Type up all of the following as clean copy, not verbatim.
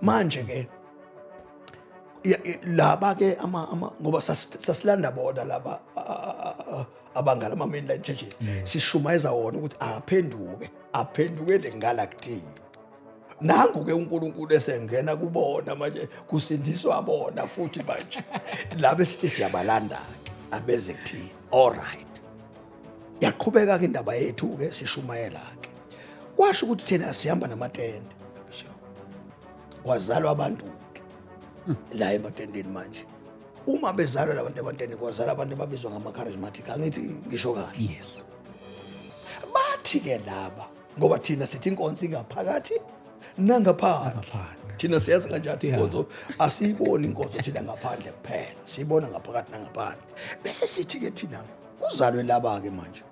manje ke laba ke ngoba sasilanda bona laba abangala ama mainline churches sishumayeza wona ukuthi aphenduke lengala kuthini. Nangu ke uNkulunkulu esengena kubona manje kusindiswa bona futhi manje labe sithi siyabalanda ke abeze kuthini. All right, yaqhubeka ke indaba yethu ke sishumayela ke kwasho ukuthi thina sihamba namatende kwazalwa abantu la ematendeni manje. Uma bezalwa labantu ematendeni kwazalwa abantu babizwa ngama-charismatic, angithi ngisho kahle. Yes. Bathi ke laba ngoba thina sithi inkonzo ingaphakathi nangaphandle. Thina siyazi kanjani inkonzo asiyiboni inkonzo thina ngaphandle kuphela, siyibona ngaphakathi nangaphandle. Bese sithi ke thina kuzalwe laba ke manje.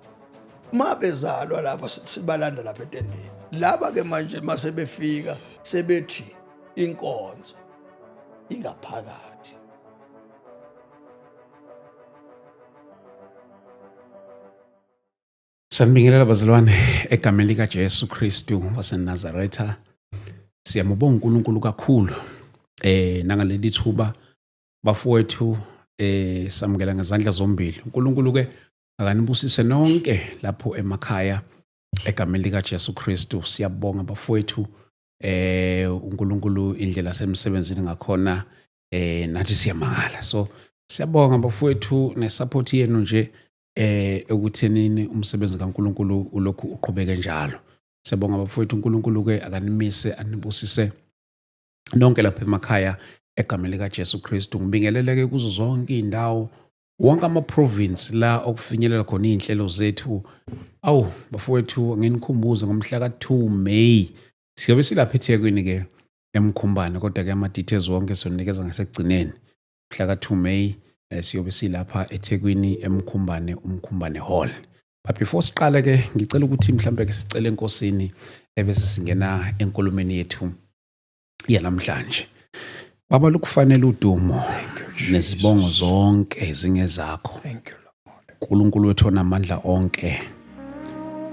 Mabezalwa lapha sibalanda lapha etendeni. Laba ke manje mase befika sebethi inkonzo ingaphakathi. Sanibingelela bazalwane egameni lika Jesu Kristu waseNazaretha. Siyambonga uNkulunkulu kakhulu nangaleli thuba bafowethu samukela ngezandla zombili. uNkulunkulu ke akanibusise nonke lapho emakhaya egameni lika Jesu Kristu. Siyabonga bafowethu uNkulunkulu indlela semsebenzini ngakhona nathi siyamangala. So siyabonga bafowethu nesupport yenu nje ekuthenini umsebenzi kaNkulunkulu ulokhu uqhubeke njalo. Siyabonga bafowethu uNkulunkulu ke akanimise anibusise nonke lapha emakhaya egameni lika Jesu Kristu. Ngibingeleleke kuzo zonke indawo wonke ama province la okufinyelela khona inhlelo zethu. Bafowethu nginikhumbuze ngomhla ka2 May siyobe silapha eThekwini ke eMkhumbane, kodwa ke ama details wonke sonikeza ngasekugcineni. Mhla ka2 May siyobe silapha eThekwini eMkhumbane, uMkhumbane Hall. But before siqala ke ngicela ukuthi mhlambe ke sicele enkosini ebese singena enkulumeni yethu yanamhlanje. Baba lukufanele udumo nezibongo zonke ezingezakho. Thank you Lord. uNkulunkulu wethu onamandla onke.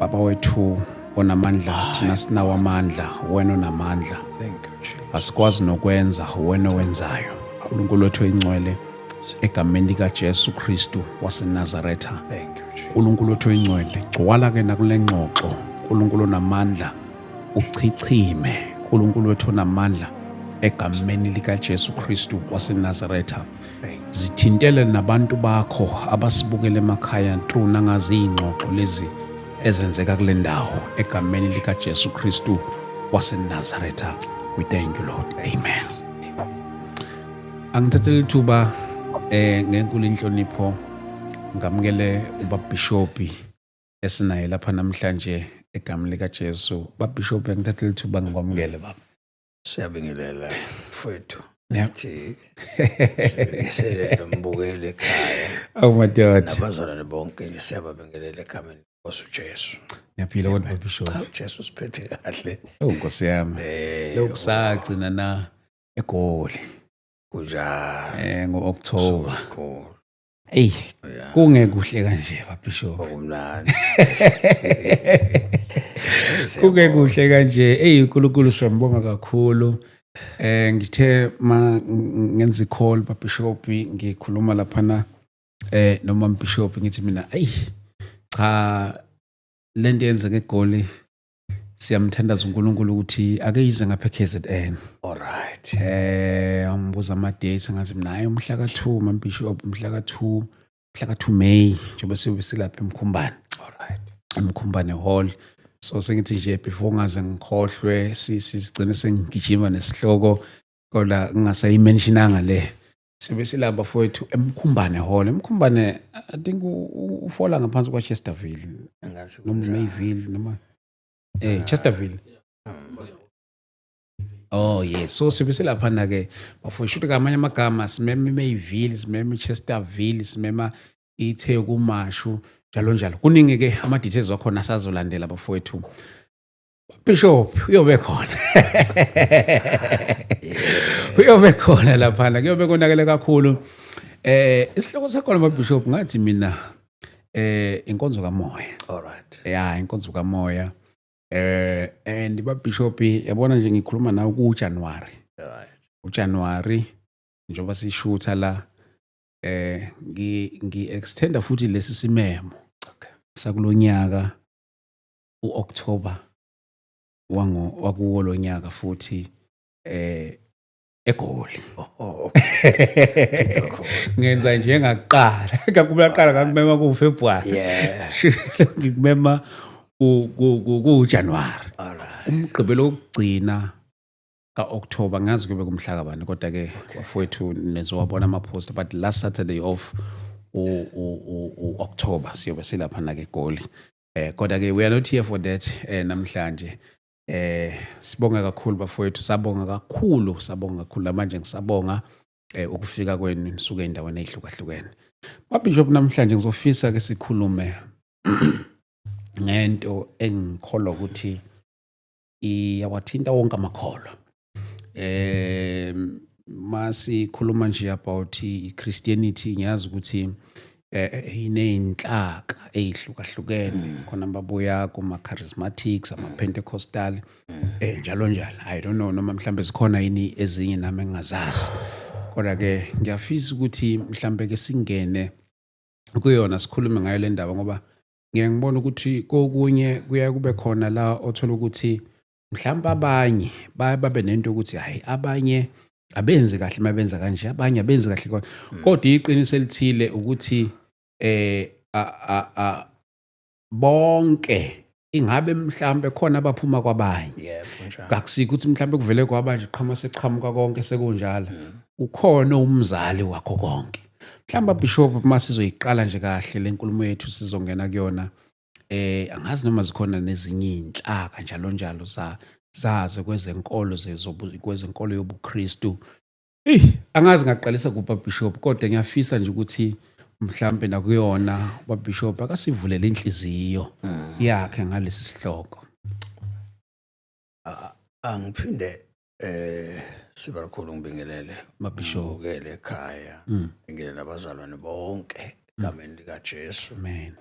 Baba wethu onamandla, thina sinawo amandla, wena onamandla. Thank you Jesus. Asikwazi nokwenza, wena owenzayo. uNkulunkulu wethu oyingcwele egameni lika Jesu Kristu waseNazaretha. Thank you Jesus. uNkulunkulu wethu oyingcwele gcwala ke nakule ngxoxo. uNkulunkulu onamandla uchichime. uNkulunkulu wethu onamandla egameni lika Jesu Kristu waseNazaretha. Zithintele nabantu bakho abasibukele emakhaya through nangazi ingxoxo lezi ezenzeka kule ndawo egameni lika Jesu Kristu waseNazaretha. We thank you Lord. Amen. Angithathele ithuba ngenkulu inhlonipho ngamukele ubabhishopi esinaye lapha namhlanje egameni lika Jesu. Babhishopi ngithathele ithuba ngikwamukele baba. Siyabingelela mfowethu. Yeah. Sithi mbukele ekhaya. Madoda. Nabazalwane bonke nje siyababingelela egameni Jesu. Ngiyaphila kodwa babhishopi. Jesu siphethe kahle. Nkosi yami. Lokusagcina na eGoli. Kunjani? Ngo-October. Cool. Hey, kungekuhle kanje babhishopi. Okumnandi. Kungekuhle kanje. uNkulunkulu siyambonga kakhulu. Ngithe ngenza i-call babhishopi ngikhuluma lapha noma mbhishopi ngithi mina cha lento yenze ngeGoli siyamthandaza uNkulunkulu ukuthi ake yize ngapha eKZN. All right. Ambuza ama dates ngazi mina hayi umhla ka2 mambishop umhla ka2 May njengoba siyobe silapha eMkhumbane. All right. eMkhumbane Hall. So sengithi nje before ngaze ngikhohlwe sigcine sengigijima nesihloko kodwa ngingasayimentionanga le. Siyobe silapha fowethu eMkhumbane Hall. eMkhumbane I think ufola ngaphansi kwa Chesterville. Angathi Noma Mayville noma Chesterville. Oh yes, so siyobe silapha na ke bafowethu kamanye amagama simeme Mayville, simeme Chesterville, simema iThekwumashu njalo njalo. Kuningi ke ama details wakhona sazolandela bafowethu. Bishop uyobe khona. Uyobe khona lapha na kuyobe konakele kakhulu. Isihloko sakho mabishop ngathi mina inkonzo kamoya. All right. Yeah, inkonzo kamoya. And babishop yabona nje ngikhuluma nawe ku January. uJanuary njengoba sishutha la ngi-extenda futhi lesi simemo sakulonyaka uOctober wakuwo lonyaka futhi eGoli. Ngenza njengakuqala ngakubaqala ngakumema kuFebruary. Yeah. Ngikumema kuJanuary. Alright. Umgqibelo wokugcina kaOctober ngazi kube kumhla kabani kodwa ke bafowethu nizowabona ama-post but last Saturday of October siyobe silapha na ke eGoli. Kodwa ke we are not here for that namhlanje. Sibonga kakhulu bafowethu, sabonga kakhulu manje ngisabonga ukufika kwenu nisuke endaweni ezihlukahlukene. Bishop, namhlanje ngizofisa ke sikhulume ngento engikholwa ukuthi iyawathinta wonke amakholwa. Masikhuluma nje about iChristianity, ngiyazi ukuthi ineyinhlaka ezihlukahlukene, khona ababuya kuma charismatics, ama Pentecostal, njalo. I don't know noma mhlambe zikhona yini ezinye nami engazazi. Kodwa ke ngiyafisa ukuthi mhlambe ke singene kuyona sikhulume ngayo le ndaba ngoba ngiyangibona ukuthi kokunye kuya kube khona la othola ukuthi mhlawumbe abanye babe nento ukuthi hayi abanye abenzi kahle mabenza kanje, abanye abenzi kahle kodwa iqiniso elithile ukuthi bonke ingabe mhlawumbe khona abaphuma kwabanye. Yebo njalo. Kakusiki ukuthi mhlawumbe kuvele kwabanje qhama seqhamuka konke sekunjalo. Ukhona umzali wakho konke. Mhlawumbe Bishop masizoyiqala nje kahle lenkulumo yethu sizongena kuyona. Angazi noma zikhona nezinye inhlaka njalo zaze kwezenkolo yobuKristu. Angazi ngaqalisa kuba Bishop kodwa ngiyafisa nje ukuthi mhlambe nakuyona Bishop akasivulele inhliziyo yakhe ngalesi sihloko. Angiphinde siba kakhulu ngibingelele Bishop ukele ekhaya, ngibingelele abazalwane bonke egameni lika Jesu. Amen.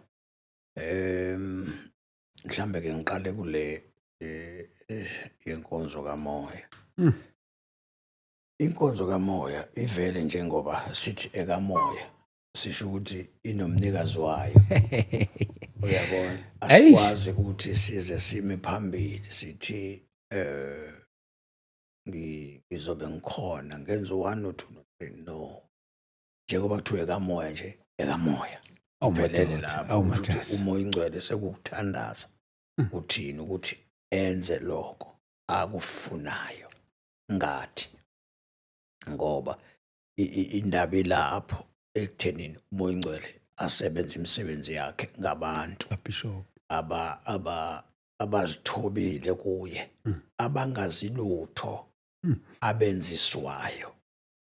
Mhlambe ke ngiqale kule yenkonzo kamoya. Inkonzo kamoya ivele njengoba sithi ekamoya sisho ukuthi inomnikazi wayo. Uyabona, asikwazi ukuthi size sime phambili sithi ngizobe ngikhona ngenza 1 or 2 or 3. No, njengoba kuthiwe ekamoya nje ekamoya uphelele lapho ukuthi umoya ingcwele sekukuthandaza uthini ukuthi enze lokho akufunayo ngathi, ngoba indaba ilapho ekuthenini umoya ingcwele asebenza imisebenzi yakhe ngabantu Bishop abazithobile kuye, abangazi lutho abenziswayo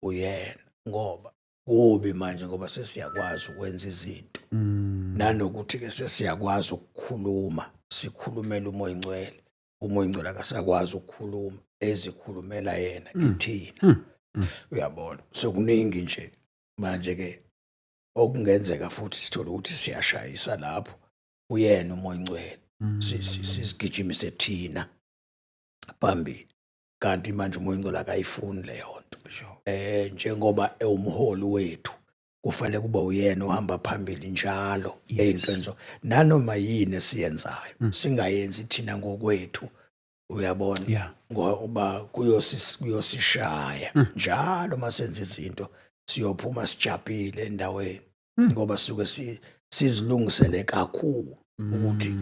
uyena, ngoba kubi manje ngoba sesiyakwazi ukwenza izinto nanokuthi ke sesiyakwazi ukukhuluma, sikhulumela umoya ingcwele. Umoya ingcwele akasakwazi ukukhuluma, ezikhulumela yena kithina. Uyabona, sokuningi nje manje ke okungenzeka futhi sithola ukuthi siyashayisa lapho uyena umoya ingcwele sisigijimise thina phambili, kanti manje umoya ingcwele akayifuni leyo nto. Njengoba umholi wethu kufanele kuba uyena ohamba phambili njalo eyintwenzo, nanoma yini esiyenzayo singayenzi thina ngokwethu. Uyabona, ngoba kuyosishaya njalo masenza izinto siyophuma sijabhile endaweni, ngoba suke sizilungisele kakhulu ukuthi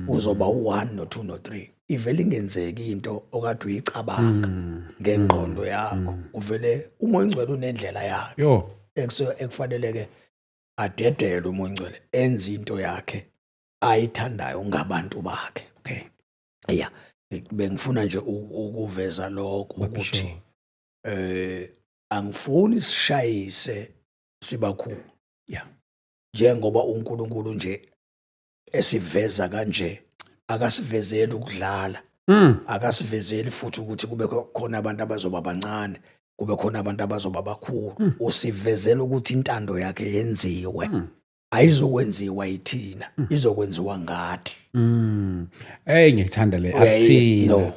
uzoba u1 no 2 no 3. Ivele ingenzeki into okade uyicabanga ngengqondo yakho, uvele umoya ingcwele unendlela yakhe ekufanele-ke adedele umoya ingcwele enze into yakhe ayithandayo ngabantu bakhe. Okay. Yeah, bengifuna nje ukuveza lokho ukuthi angifuni sishayise sibakhulu. Yeah. Njengoba uNkulunkulu nje esiveza kanje, akasivezeli ukudlala, akasivezeli futhi ukuthi kube khona abantu abazoba bancane, kube khona abantu abazoba bakhulu. Usivezela ukuthi intando yakhe yenziwe, ayizokwenziwa yithina, izokwenziwa ngathi. Ngiyithanda le akuthina. No.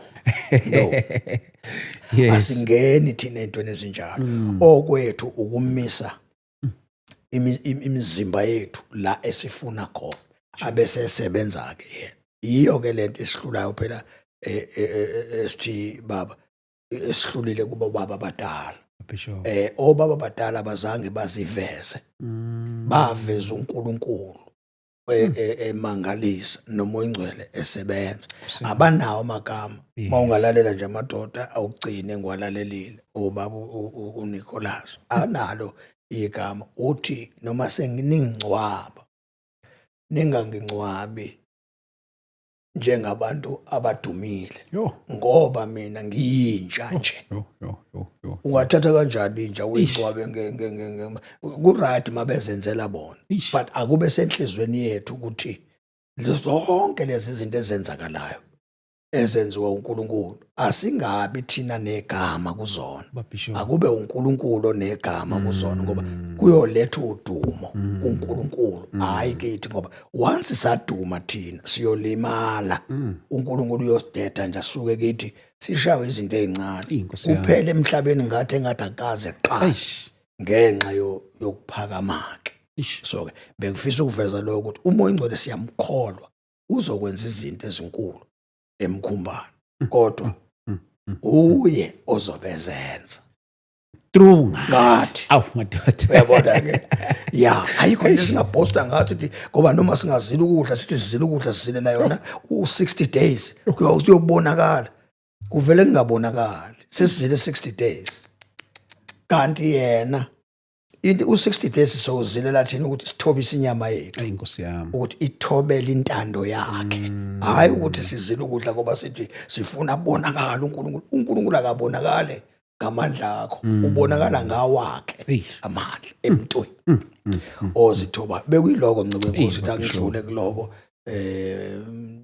Yes. Asingeni thina entweni ezinjalo. Okwethu ukumisa imizimba yethu la esifuna khona abese esebenza ke yena. Iyo ke lento esihlulayo phela esithi baba esihlulile kubo baba abadala. Bishop. Obaba abadala bazange baziveze. Baveza uNkulunkulu emangalisa nomoya ingcwele esebenza. Abanawo amagama. Mawungalalela nje amadoda awugcine ngwalalelile obaba uNicholas. Analo igama uthi noma senginingcwaba ningangingcwabi njengabantu abadumile ngoba mina ngiyinja nje. Ungathatha kanjani inja uyingcwabe ku right mabezenzela bona, but akube senhlizweni yethu ukuthi zonke lezi zinto ezenzakalayo ezenziwa uNkulunkulu asingabi thina negama kuzona. Akube uNkulunkulu onegama kuzona ngoba kuyoletha udumo kuNkulunkulu hayi kithi, ngoba once saduma thina siyolimala. uNkulunkulu uyosideda nje asuke kithi sishawe izinto ezincane kuphela emhlabeni ngathi engathi akaze qala ngenxa yokuphakamake. So ke bengifisa ukuveza lokho ukuthi umoya ingcwele siyamkholwa uzokwenza izinto ezinkulu emkhumbana, kodwa uye ozobezenza True ngathi. Awu madoda. Uyabona ke? Ya, ayikho into singabhosta ngathi ukuthi ngoba noma singazile ukudla sithi sizile ukudla sizilela yona u60 days kuyobonakala. Kuvele kungabonakali. Sesizile 60 days. Kanti yena into u60 days sozilela thina ukuthi sithobise inyama yethu. Inkosi yami. Ukuthi ithobele intando yakhe. Hayi ukuthi sizile ukudla ngoba sithi sifuna bonakala uNkulunkulu. uNkulunkulu akabonakale ngamandla akho, ubonakala ngawakhe amandla emntwini ozithoba. Bekuyiloko ncebe Nkosi ukuthi angidlule kuloko.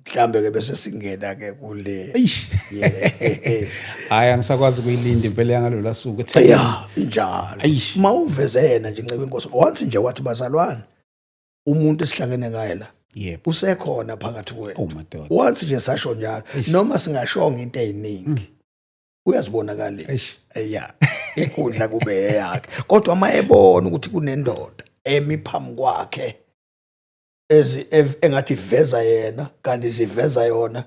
Mhlambe ke bese singena ke kule. Hayi angisakwazi ukuyilinda impela yangalolu suku ethi ya injalo. Mawuvezena nje ncebe Nkosi once nje wathi bazalwane umuntu esihlangene ngaye la usekhona phakathi kwethu. Oh madoda. Once nje sasho njalo noma singashonga into eziningi uyazibonakala. Ya ikudla kube yakhe, kodwa uma ebona ukuthi kunendoda emiphambi kwakhe engathi iveza yena kanti siveza yona,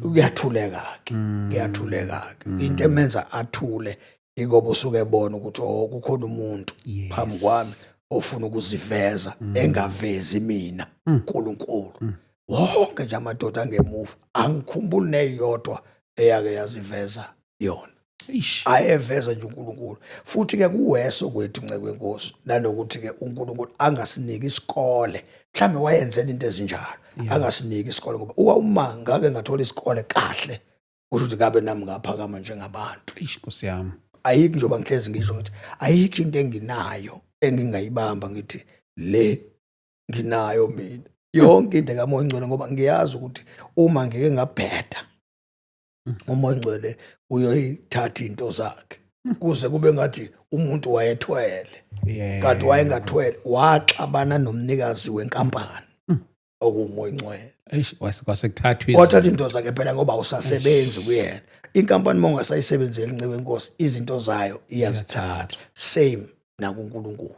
uyathuleka ke. Kuyathuleka ke into emenza athule ingoba usuke ebona ukuthi kukhona umuntu phambi kwami ofuna ukuziveza engavezi mina uNkulunkulu. Wonke nje amadoda angemuva angikhumbuli neyodwa eyake yaziveza yona. Ayeveza nje uNkulunkulu. Futhi ke kuweso kwethu nceke Nkosi nanokuthi ke uNkulunkulu angasiniki isikole. Mhlambe wayenzela into ezinjalo. Angasiniki isikole ngoba uma ngake ngathola isikole kahle kusho ukuthi kabe nami ngaphakama njengabantu. Inkosi yami. Ayikho njoba ngihlezi ngisho ukuthi ayikho into enginayo engingayibamba ngithi le nginayo mina. Yonke into kaMoya Ingcwele ngoba ngiyazi ukuthi uma ngeke ngabheda uMoya Ingcwele uyoyithatha into zakhe kuze kube ngathi umuntu wayethwele kanti wayengathwele, waxabana nomnikazi wenkampani okuMoya Ingcwele. Wasekuthathwa wathatha into zakhe phela ngoba usasebenzi kuyena. Inkampani mongasayisebenzeli ncebe Nkosi izinto zayo iyazithatha. Same nakuNkulunkulu.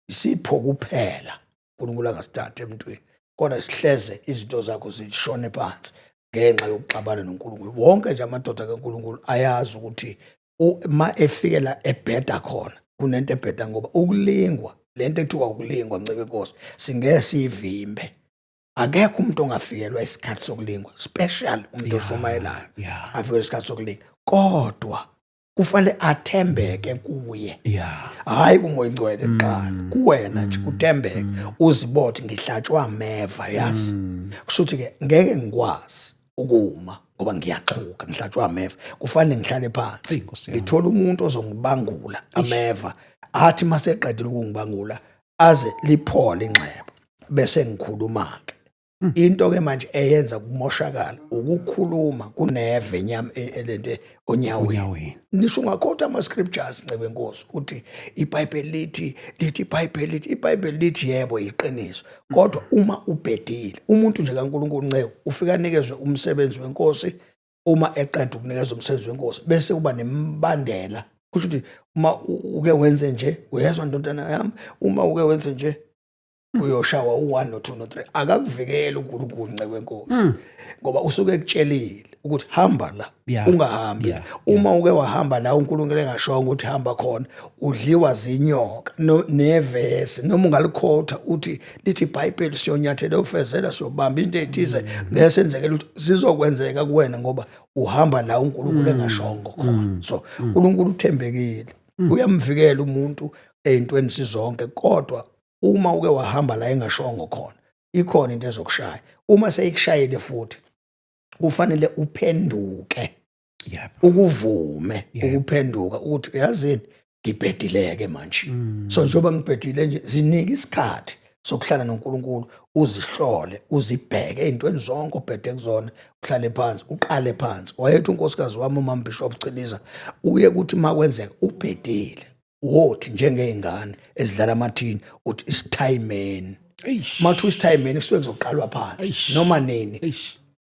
Isipho kuphela uNkulunkulu angasithatha emntwini, kodwa sihleze izinto zakho zishone phansi ngenxa yokuxabana noNkulunkulu. Wonke nje amadoda kaNkulunkulu ayazi ukuthi uma efikela ebheda khona kunento ebheda ngoba ukulingwa, lento ekuthiwa ukulingwa ncebe Nkosi singesivimbe. Akekho umuntu ongafikelwa isikhathi sokulingwa, special umuntu oshumayelayo afikele isikhathi sokulingwa, kodwa kufanele athembeke kuye. Hayi kuMoya Ingcwele kuqala, kuwena nje uthembeke uzibothe ngihlatshwa ameva. Yazi kushuthi ke ngeke ngikwazi ukuma ngoba ngiyaxhuka ngihlatshwa ameva. Kufanele ngihlale phansi ngithola umuntu ozongibangula ameva, athi maseqedile ukungibangula aze liphole inxeba bese ngikhuluma ke. Into ke manje eyenza kumoshakala ukukhuluma kuneve enyama elente onyaweni. Nisho ngakhotha ama scriptures ncebe Nkosi uthi iBhayibheli lithi yebo iqiniso, kodwa uma ubhedile umuntu nje kaNkulunkulu ncebe ufika nikezwe umsebenzi weNkosi uma eqeda ukunikeza umsebenzi wenkosi bese kuba nembandela kusho ukuthi uma uke wenze nje uyezwa ndodana yami uma uke wenze nje uyoshawa u1 no2 no3 akakuvikela uNkulunkulu nceku wenkosi ngoba usuke ekutshelile ukuthi hamba la ungahambi uma uke wahamba la uNkulunkulu engashongo ukuthi hamba khona udliwa zinyoka nevesi noma ungalikhotha uthi lithi iBhayibheli siyonyathela ufezela siyobamba into ethize ngesenzekela ukuthi sizokwenzeka kuwena ngoba uhamba la uNkulunkulu engashongo khona so uNkulunkulu uthembekile uyamvikela umuntu ezintweni sizonke kodwa uma uke wahamba la engashongo khona ikhona into ezokushaya uma seyikushayile futhi kufanele uphenduke ukuvume ukuphenduka ukuthi yazini ngibhedileke manje so njengoba ngibhedile nje zinika isikhathi sokuhlala noNkulunkulu uzihlole uzibheke ezintweni zonke obhede kuzona uhlale phansi uqale phansi wayethi unkosikazi wami uMama Bishop Ciliza uye kuthi makwenzeka ubhedile wothi njengezingane ezidlala amathini uthi isithayimeni mathu isithayimeni kusuke kuzoqalwa phansi noma nini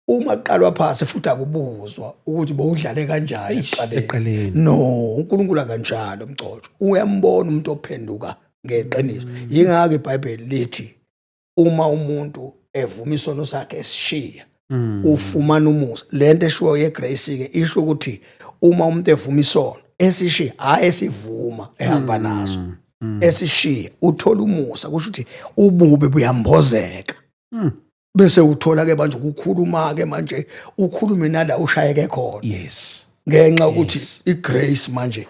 uma kuqalwa phansi futhi akubuzwa ukuthi bowudlale kanjani eqaleni no uNkulunkulu kanjalo mcotsho uyambona umuntu ophenduka ngeqiniso yingakho iBhayibheli lithi uma umuntu evuma isono sakhe esishiya ufumana umusa lento eshiwo yegrace ke isho ukuthi uma umuntu evuma isono esishiya esivuma ehamba naso esishiya uthola umusa kusho ukuthi ububi buyambozeka bese uthola ke manje ukukhuluma ke manje ukhulume nala ushayeke khona ngenxa ukuthi igrace manje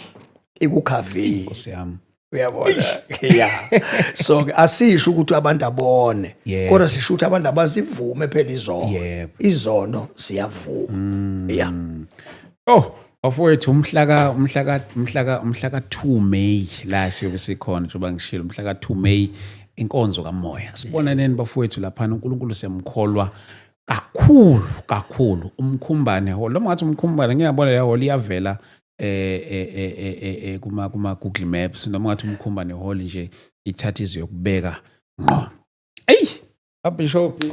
ikukhavile Nkosi yami uyabona so asisho ukuthi abantu abone kodwa sisho ukuthi abantu abazivume phela izono siyavuma Afowethu umhla ka 2 May la siyobe sikhona njengoba ngishilo umhla ka 2 May inkonzo kamoya sibonaneni bafowethu lapha uNkulunkulu siyamkholwa kakhulu umkhumbane hall noma ngathi umkhumbane ngiyabona la hall iyavela kuma Google Maps noma ngathi umkhumbane hall nje ithatha izwe yokubeka Bishop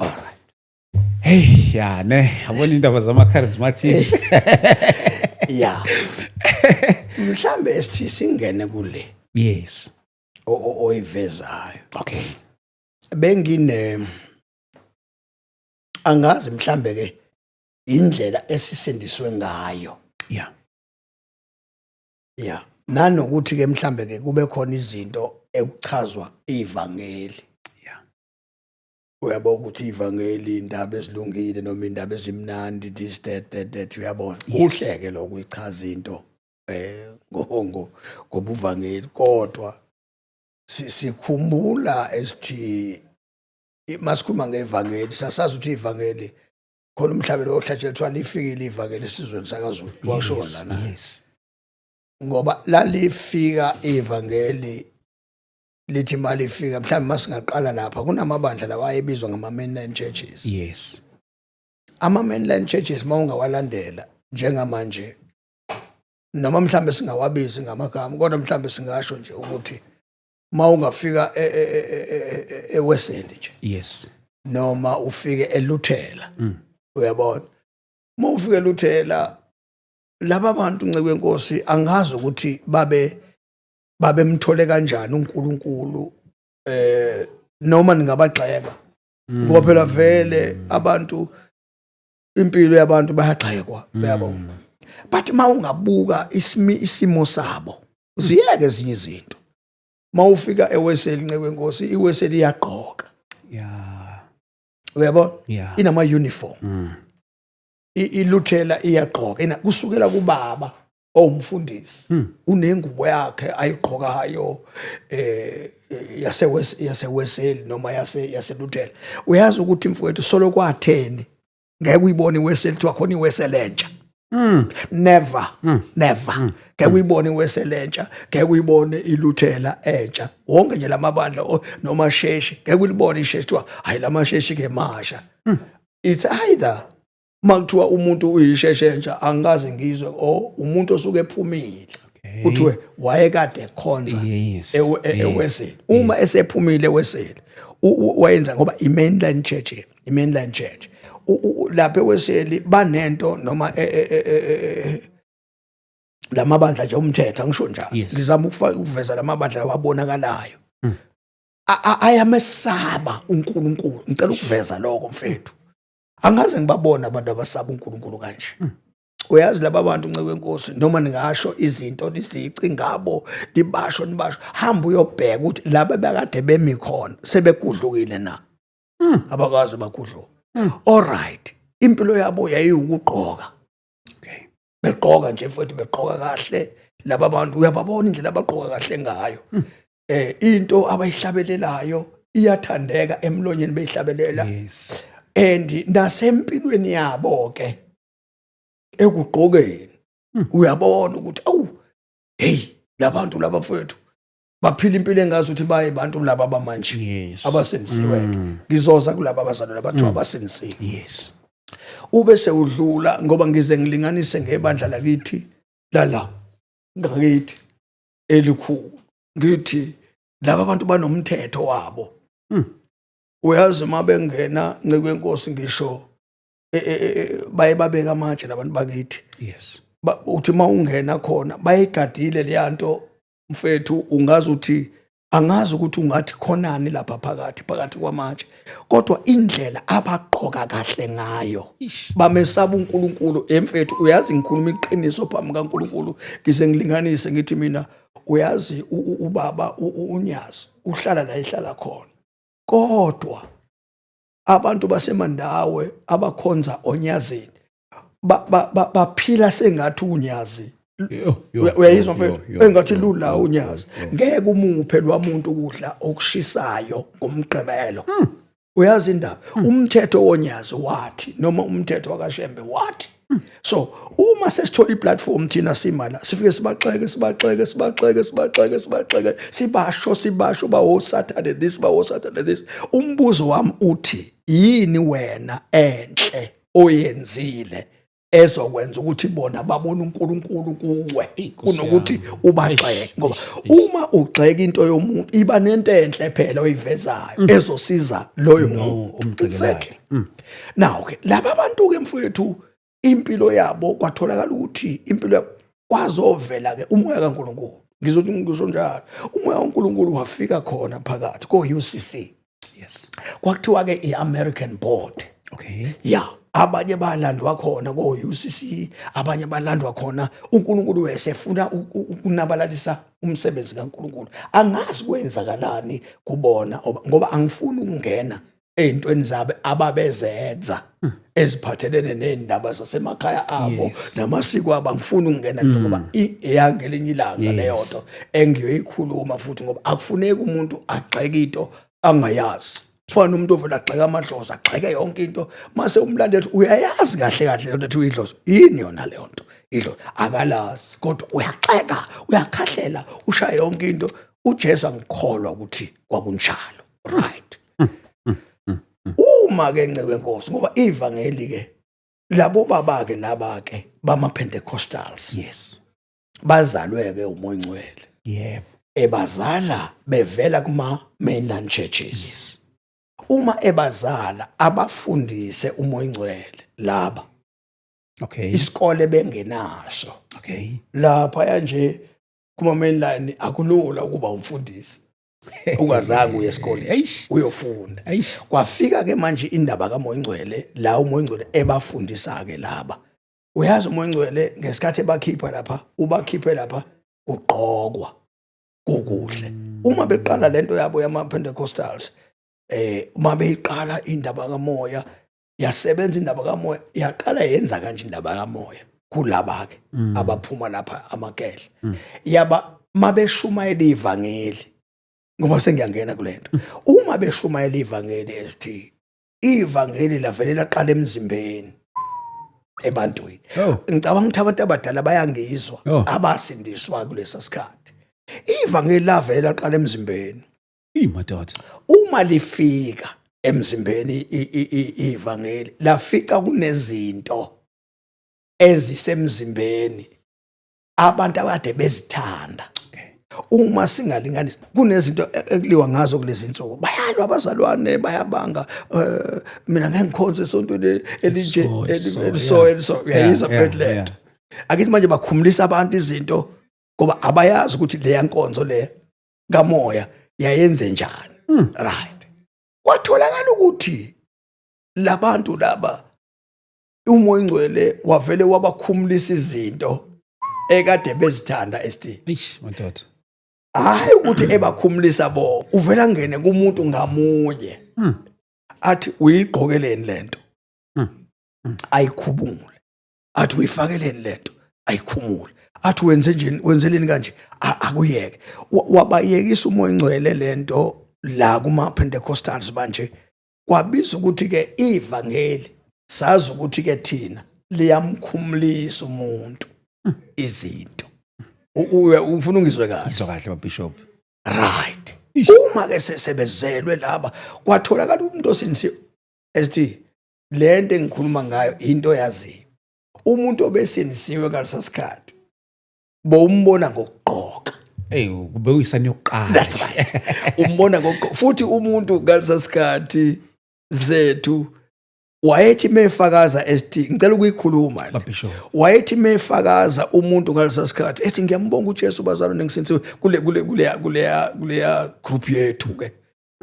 yabona indaba zama charismatics mhlambe esithi singene kule oyivezayo okay bengine angazi mhlambe ke indlela esisendiswe ngayo nanokuthi ke mhlambe ke kube khona izinto ekuchazwa ivangeli uyabona ukuthi ivangeli indaba ezilungile noma indaba ezimnandi this that uyabona uhleke lokuyichaza into ngobuvangeli kodwa sikhumbula esithi masikhuluma ngevangeli sasazi ukuthi ivangeli khona umhlabelo ohlatshelwa kuthiwa lifikile ivangeli esizweni sakaZulu washona na ngoba lalifika ivangeli lithi malifika mhlawumbe masingaqala lapha kunamabandla lawa ayebizwa ngama mainline churches ama mainline churches mawungawalandela njengamanje noma mhlawumbe singawabizi ngamagama kodwa mhlawumbe singasho nje ukuthi mawungafika eWeseli nje noma ufike eLuthela uyabona mawufika eLuthela laba bantu nceku wenkosi angazi ukuthi babemthole kanjani uNkulunkulu noma ningabagxeka ngoba phela vele abantu impilo yabantu bayagxekwa uyabona but mawungabuka isimo sabo ziyeke ezinye izinto mawufika eWeseli nceku wenkosi iWeseli iyaqoka uyabona inama uniform iLuthela iyaqoka kusukela kubaba owumfundisi unengubo yakhe ayiqhokayo yaseWeseli noma yaseLuthela uyazi ukuthi mfowethu solo kwa10 ngeke uyibone iWeseli kuthiwa khona iWeseli entsha never ngeke uyibone iWeseli entsha ngeke uyibone iLuthela entsha wonke nje lamabandla noma sheshi ngeke ulibone isheshi kuthiwa hayi lamasheshi ke masha it's either makuthiwa umuntu uyisheshe entsha angaze ngizwe umuntu osuke ephumile kuthiwe wayekade ekhonza eWeseli uma esephumile eWeseli wayenza ngoba imainline church lapha eWeseli banento noma lamabandla nje umthetho angisho njalo Yes. ngizama ukuveza lamabandla wabonakalayo ayamesaba uNkulunkulu ngicela ukuveza lokho mfethu angaze ngibabona abantu abasaba uNkulunkulu kanje uyazi laba bantu nceke wenkosi noma ningasho izinto lisici ngabo libasho hamba uyobheka ukuthi laba bekade bemi khona sebegudlukile na abakazi bagudluka all right impilo yabo yayiyukugqoka Okay. begqoka nje futhi begqoka kahle laba bantu uyababona indlela abagqoka kahle ngayo into abayihlabelelayo iyathandeka emlonyeni beyihlabelela Yes. and nasempilweni yabo ke ekugqokeni uyabona ukuthi awu hey labantu laba mfowethu baphila impilo engazi ukuthi baye abantu laba abamanje Yes. abasindisiwe ngizoza kulabo abazalwane abathiwa abasindisiwe Yes. ube sewudlula ngoba ngize ngilinganise ngebandla lakithi la ngakithi elikhulu ngithi laba abantu banomthetho wabo uyazi mabengena nceke wenkosi ngisho baye babeka amatshe labantu bakithi Yes. uthi mawungena khona bayigadile leyanto mfethu ungazi uthi angazi ukuthi ungathi khonani lapha phakathi kwamatshe kodwa indlela abaqoka kahle ngayo bamesaba uNkulunkulu emfethu uyazi ngikhuluma iqiniso phambi kaNkulunkulu ngize ngilinganise ngithi mina uyazi ubaba uNyazi uhlala la ehlala khona kodwa abantu basemandawe abakhonza onyazini baphila sengathi unyazi uyayizwa mfethu engathi lula unyazi ngeke umuphe lwamuntu ukudla okushisayo ngomgqibelo uyazi indaba umthetho wonyazi wathi noma umthetho wakashembe wathi so uma sesithola iplatform thina simala sifike sibaxeke sibasho bawo Saturday this umbuzo wami uthi yini wena enhle oyenzile ezokwenza ukuthi bona babone uNkulunkulu kuwe kunokuthi ubaxeke ngoba uma ugxeka into yomuntu iba nento enhle phela oyivezayo ezosiza loyo umgxekelayo now ke laba abantu ke mfowethu impilo yabo kwatholakala ukuthi impilo kwazovela ke umoya kaNkulunkulu ngizothi ngisho njalo umoya kaNkulunkulu wafika khona phakathi ko UCC Yes. kwakuthiwa ke iAmerican board Okay. yeah abanye balandwa khona ko UCC abanye balandwa khona uNkulunkulu wesefuna ukunabalalisa umsebenzi kaNkulunkulu angazi kwenzakalani kubona ngoba angifuni ukungena ezintweni zabe ababezenza eziphathelene nezindaba zasemakhaya abo namasiko abo angifuni ukungena ngoba eyangelinye ilanga leyo nto engiyoyikhuluma futhi ngoba akufuneki umuntu agxeke into angayazi fana umuntu ovela agxeka amadlozi agxeke yonke into mase umlando ethi uyayazi kahle lento ethi uyidlozi yini yona leyo nto idlozi akalazi kodwa uyaxeka uyakhahlela ushaya yonke into uJesu angikholwa ukuthi kwakunjalo right uma ke nceke wenkosi ngoba ivangeli ke labo baba ke laba ke bama Pentecostals Yes. bazalwe ke umoya ngcwele Yebo. ebazala bevela kuma mainland churches uma ebazala abafundise umoya ngcwele laba Okay. isikole bengenaso Okay. lapha nje kuma mainland akulula ukuba umfundisi ungazange uye esikoleni Eish. uyofunda Eish. kwafika ke manje indaba kamoya ngcwele la umoya ngcwele ebafundisa ke laba uyazi umoya ngcwele ngesikhathi ebakhipha lapha ubakhiphe lapha ugqokwa kukuhle uma beqala lento yabo yama Pentecostals uma beyiqala indaba kamoya yasebenza indaba kamoya yaqala yenza kanje indaba kamoya kulaba ke abaphuma lapha amakele yaba mabeshumayela ivangeli ngoba sengiyangena kulento uma beshumayela ivangeli esithi ivangeli lavelela laqala emzimbeni ebantwini ngicabanga ukuthi abantu abadala bayangizwa abasindiswa kulesa sikhathi ivangeli lavelela laqala emzimbeni Madoda. uma lifika emzimbeni ivangeli lafica kunezinto ezisemzimbeni abantu abade bezithanda uma singalinganisa kunezinto ekuliwa ngazo kulezi insuku bayalwa abazalwane bayabanga mina ngeke ngikhonze esontweni elinje uyayizwa Bethlehem akithi manje bakhumulisa abantu izinto ngoba abayazi ukuthi leya nkonzo le kamoya yayenze njani right kwatholakala ukuthi labantu laba umoya ingcwele wavele wabakhumulisa izinto ekade bezithanda Eish madoda. hayi ukuthi ebakhumulisa bo uvela ngene kumuntu ngamunye athi uyigqokeleni lento ayikhubule athi uyifakeleni lento ayikhumule athi wenzeleni kanje akuyeke wabayekisa umoya ingcwele lento la kuma Pentecostals manje kwabiza ukuthi ke ivangeli sazi ukuthi ke thina liyamkhumulisa umuntu izinto ufuna ungizwe kahle Izwa kahle babishop. right uma ke sesebezelwe laba kwatholakala umuntu osinisi ethi lento engikhuluma ngayo into yazi umuntu obesinisiwe ngalesasikhathi bombona ngokugqoka Hey kube uyisani yokuqala. that's right umbona ngokugqoka futhi umuntu ngalesasikhathi zethu wayethi mefakaza ethi ngicela ukuyikhuluma Babishop. wayethi mefakaza umuntu ngalesasikhathi ethi ngiyambonga uJesu bazalwane ngisinisiwe kuleya group yethu ke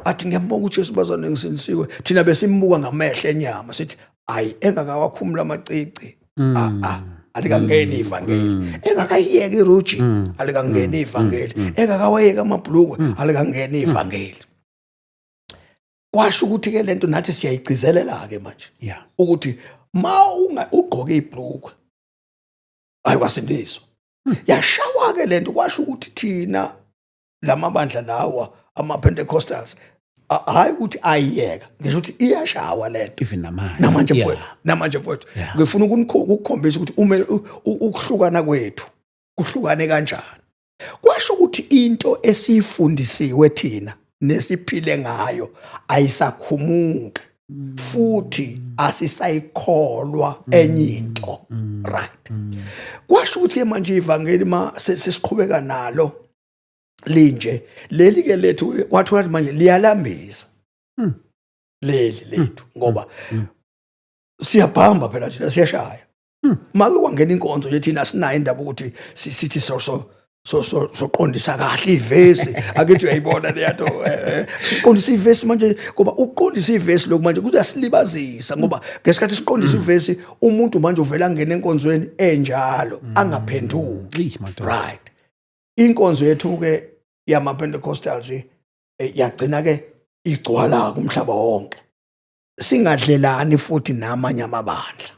athi ngiyambonga uJesu bazalwane ngisinisiwe thina besimbuka ngamehlo enyama sithi ayi engakawakhumula amacici alikangeni ivangeli engakayiyeka iruji alikangeni ivangeli engakawayeka amabhlukwe alikangeni ivangeli kwasho ukuthi ke lento nathi siyayigcizelela ke manje Yeah. ukuthi ugqoke ibhlukwe ayiwasindiswa yashawa ke lento kwasho ukuthi thina lamabandla lawa ama-Pentecostals hayi ukuthi ayiyeka ngisho ukuthi iyashawa lento Even namanje mfowethu ngifuna ukukukhombisa ukuthi ukuhlukana kwethu kuhlukane kanjani kwasho ukuthi into esifundisiwe thina nesiphile ngayo ayisakhumuki futhi asisayikholwa enye into right kwasho ukuthi manje ivangeli sesiqhubeka nalo linje leli ke lethu wathola ukuthi manje liyalambisa leli lethu ngoba siyabhamba phela thina siyashaya make kwangena inkonzo nje thina sinayo indaba ukuthi sithi soqondisa kahle ivesi akithi uyayibona leyanto siqondisa ivesi manje ngoba uqondisa ivesi lokhu manje kuyasilibazisa ngoba ngesikhathi siqondisa ivesi umuntu manje uvela ngene enkonzweni enjalo angaphenduki right inkonzo yethu ke yama Pentecostals yagcina ke igcwala kumhlaba wonke singadlelani futhi namanye amabandla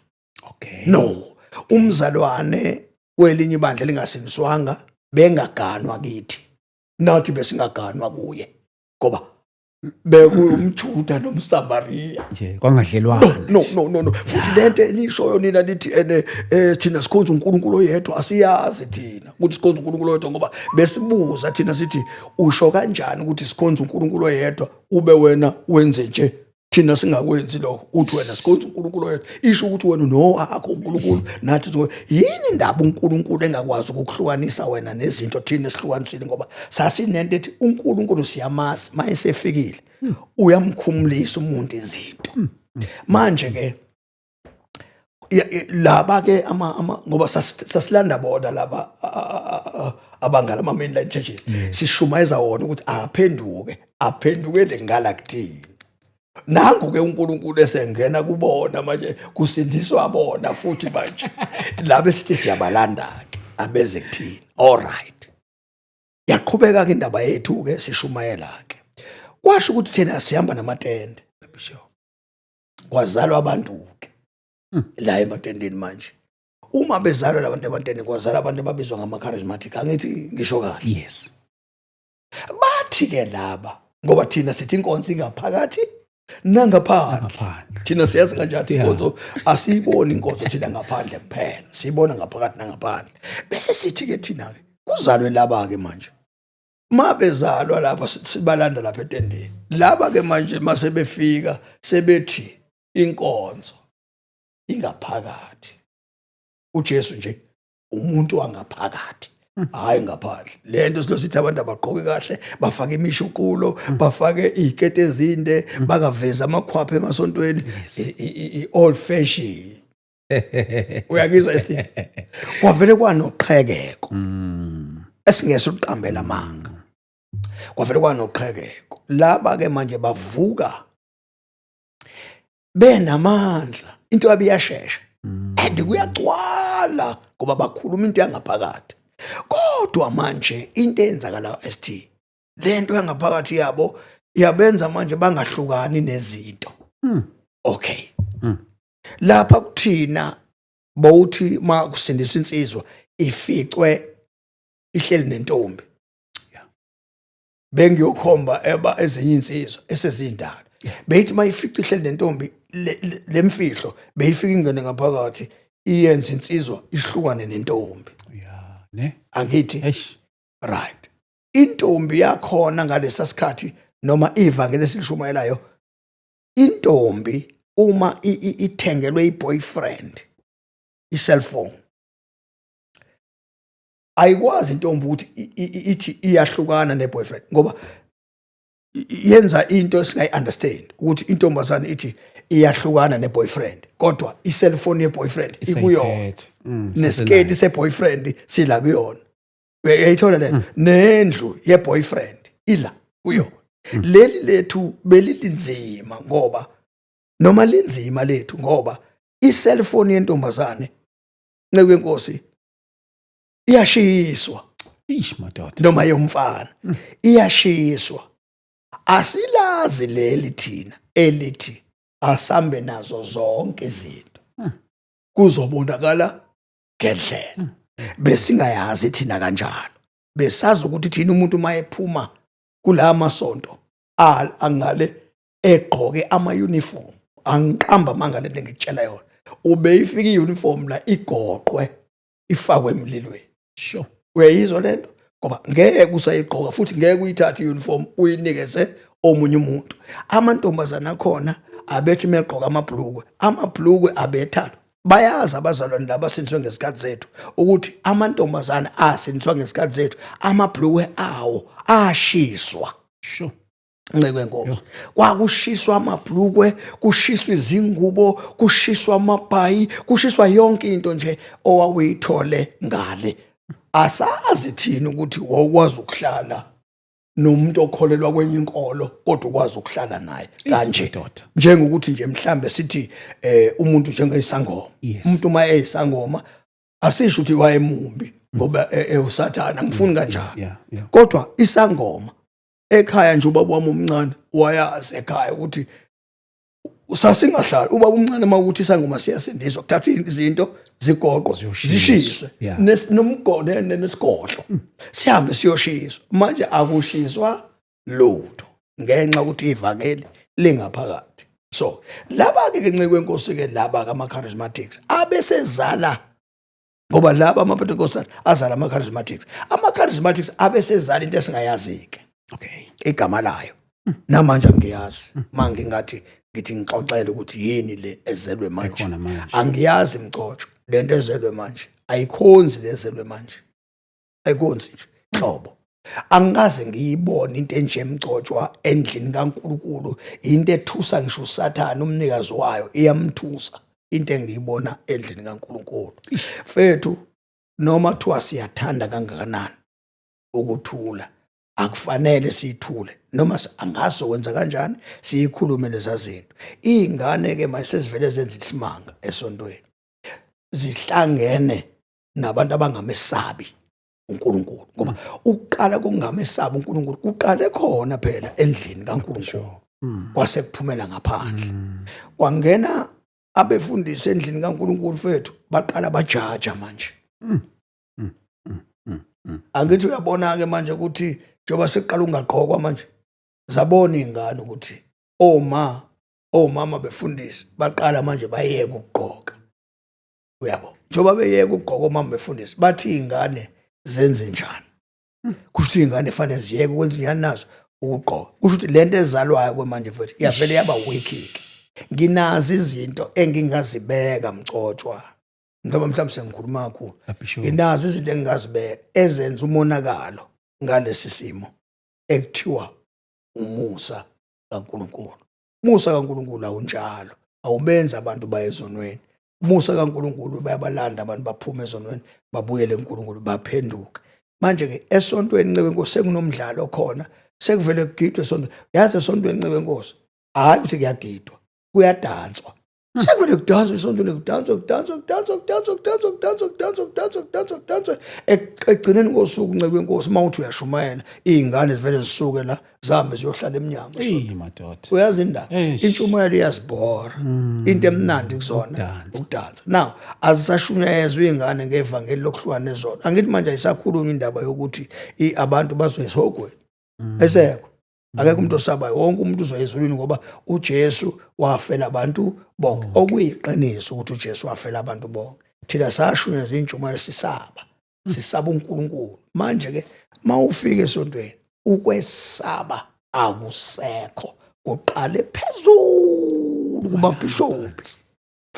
Okay. no umzalwane welinye ibandla lingasinzwanga bengaganwa kithi nathi besingaganwa kuye ngoba bekuyumjuda nomsamariya Nje kwangadlelwana. no futhi lento elishoyo nina lithi thina sikhonza uNkulunkulu oyedwa asiyazi thina ukuthi sikhonza uNkulunkulu oyedwa ngoba besibuza thina sithi usho kanjani ukuthi sikhonza uNkulunkulu oyedwa ube wena wenze nje thina singakwenzi lokho uthi wena sikhonza uNkulunkulu oyedwa isho ukuthi wena nowakho uNkulunkulu nathi yini indaba uNkulunkulu engakwazi ukuhlukanisa wena nezinto thina sihlukanisile ngoba sasinento ethi uNkulunkulu siyamazi mayesefikile uyamkhumulisa umuntu izinto manje ke laba ke ngoba sasilanda bona laba abangala ama-mainline churches sishumayeza wona ukuthi aphendukele ngala kuthini nangu ke uNkulunkulu esengena kubona manje kusindiswa bona futhi manje labe sithi siyabalanda ke abeze kuthini all right yaqhubeka ke indaba yethu ke sishumayela ke kwasho ukuthi thina sihamba namatende kwazalwa abantu ke la ematendeni manje uma bezalwa labantu ematendeni kwazalwa abantu ababizwa ngama-charismatic angithi ngisho kahle Yes. bathi ke laba ngoba thina sithi inkonzo ingaphakathi nangaphandle thina siyazi kanjani inkonzo asiyiboni inkonzo thina ngaphandle kuphela siyibona ngaphakathi nangaphandle bese sithi ke thina ke kuzalwe laba ke manje mabezalwa lapha sibalanda lapha etendeni laba ke manje mase befika sebethi inkonzo ingaphakathi uJesu nje umuntu wangaphakathi hayi ngaphandle lento silosithi abantu abagqoke kahle bafake imishukulo bafake izikete ezinde bangaveza amakhwapha emasontweni old fashion uyakizwa esi kwavele kwanoqhekeko esingese uqambela amanga kwavele kwanoqhekeko laba ke manje bavuka benamandla into abiyashesha and kuyagcwala ngoba bakhuluma into yangaphakathi kodwa manje into eyenzakala ST lento yangaphakathi yabo yabenza manje bangahlukani nezinto okay lapha kuthina bawuthi makusindiswa insizwa ificwe ihleli nentombi bengiyokhomba eba ezinye insizwa esezindala beyithi mayifica ihleli nentombi lemfihlo beyifika ingene ngaphakathi iyenza insizwa ihlukane nentombi ne angithi eish right intombi yakhona ngalesa sikhathi noma ivangeli esilishumayelayo intombi uma ithengelwe iboyfriend iselfone ayikwazi intombi ukuthi ithi iyahlukana neboyfriend ngoba yenza into esingayi-understand ukuthi intombazane ithi iyahlukana neboyfriend kodwa iselfone yeboyfriend ikuyona nesiketi seboyfriend sila kuyona uyayithola lento nendlu yeboyfriend ila kuyona leli lethu belilinzima ngoba noma linzima lethu ngoba iselfone yentombazane nceke enkosi iyashiswa ish madoda noma yomfana iyashiswa asilazi leli thina elithi asambe nazo zonke izinto kuzobonakala ngendlela besingayazi thina kanjalo besazi ukuthi thina umuntu mayephuma kula masonto angale egqoke ama uniform angiqamba mangale into ngikutshela yona ubeyifika iuniform la igoqwe ifakwe emlilweni sure uyayizwa lento ngoba ngeke usayigqoka futhi ngeke uyithathe iuniform uyinikeze omunye umuntu amantombazana akhona abethi megqoka amabhlukwe abethatha bayazi abazalwane laba sindiswe ngesikhathi zethu ukuthi amantombazana asindiswa ngesikhathi zethu amabhlukwe awo ashiswa sure nceke enkosi kwakushiswa amabhlukwe kushiswa izingubo kushiswa amabhayi kushiswa yonke into nje owawuyithole ngale asazi thina ukuthi wawukwazi ukuhlala nomuntu okholelwa kwenye inkolo kodwa ukwazi ukuhlala naye kanje njengokuthi nje mhlambe sithi umuntu njengeyisangoma umuntu uma eyisangoma asisho ukuthi wayemumbi ngoba usathana ngifuni kanjalo kodwa isangoma ekhaya nje ubaba wami omncane wayazi ekhaya ukuthi usasingahlali ubaba omncane mawukuthi isangoma siyasindiswa kuthathwa izinto zigoqo zishiswe nomgode nesigodlo sihambe siyoshiswa manje akushiswa lutho ngenxa ukuthi ivangeli lingaphakathi so laba ke nceke enkosi ke laba kama charismatics abesezala ngoba laba amaPentecostal azala ama charismatics abesezala into esingayazi ke okay igama layo namanje ngiyazi manje ngithi ngixoxele ukuthi yini le ezelwe manje angiyazi mcotsho lento ezelwe manje ayikhonzi lezelwe manje ayikhonzi nje hlobo angikaze ngiyibone into enje emcotshwa endlini kaNkuluNkulu into ethusa ngisho uSathane umnikazi wayo iyamthusa into engiyibona endlini kaNkuluNkulu mfethu noma kuthiwa siyathanda kangakanani ukuthula akufanele siyithule noma angaso kwenza kanjani siyikhulume leza zinto izingane ke manje sezivele zenza isimanga esontweni zihlangene nabantu abangamesabi uNkulunkulu ngoba ukuqala kokungamesabi uNkulunkulu kuqale khona phela endlini kaNkulunkulu kwase kuphumela ngaphandle kwangena abefundisi endlini kaNkulunkulu fethu baqala bajaja manje angithi uyabona ke manje ukuthi njoba seqala ungaqhokwa manje zabona izingane ukuthi omama befundisi baqala manje bayeke ukugqoka uyabo njoba beyeke ukugqoka omama befundisi bathi izingane zenze njani kusho izingane fanele ziyeke ukwenza njani nazo ukugqoka kusho ukuthi lento ezalwayo kwemanje futhi iyavele yaba weak nginazi izinto engingazibeka mcotshwa ngoba mhlawumbe sengikhuluma kakhulu. Bishop. Nginazo izinto engingazibeka ezenza umonakalo ngalesi simo ekuthiwa umusa kaNkulunkulu. Umusa kaNkulunkulu awunjalo, awubenza abantu baye ezonweni. Umusa kaNkulunkulu bayabalanda abantu baphume ezonweni babuyele kuNkulunkulu baphenduke. Manje-ke esontweni Ncebe Nkosi sekunomdlalo khona, sekuvele kugidwe esontweni. Yazi esontweni Ncebe Nkosi hayi ukuthi kuyagidwa, kuyadanswa. Sekuvele kudanswa esontweni, kudanswa. Ekugcineni kosuku Ncebe Nkosi mawuthi uyashumayela, iy'ngane zivele zisuke la zihambe ziyohlala emnyango. Madoda. Uyazi indaba, intshumayelo iyasibhora. Into emnandi kuzona ukudansa. Now azisashunyayezwa iy'ngane ngevangeli lokuhlukana nezona. Angithi manje ayisakhulunywa indaba yokuthi abantu bazoya esihogweni. Esekho. Akekho umuntu osabayo, wonke umuntu uzoya ezulwini ngoba uJesu wafela abantu bonke. Okuyiqiniso ukuthi uJesu wafela abantu bonke. Thina sashunyezwa intshumayelo sisaba uNkulunkulu. Manje-ke mawufika esontweni ukwesaba akusekho, kuqale phezulu kumabhishophu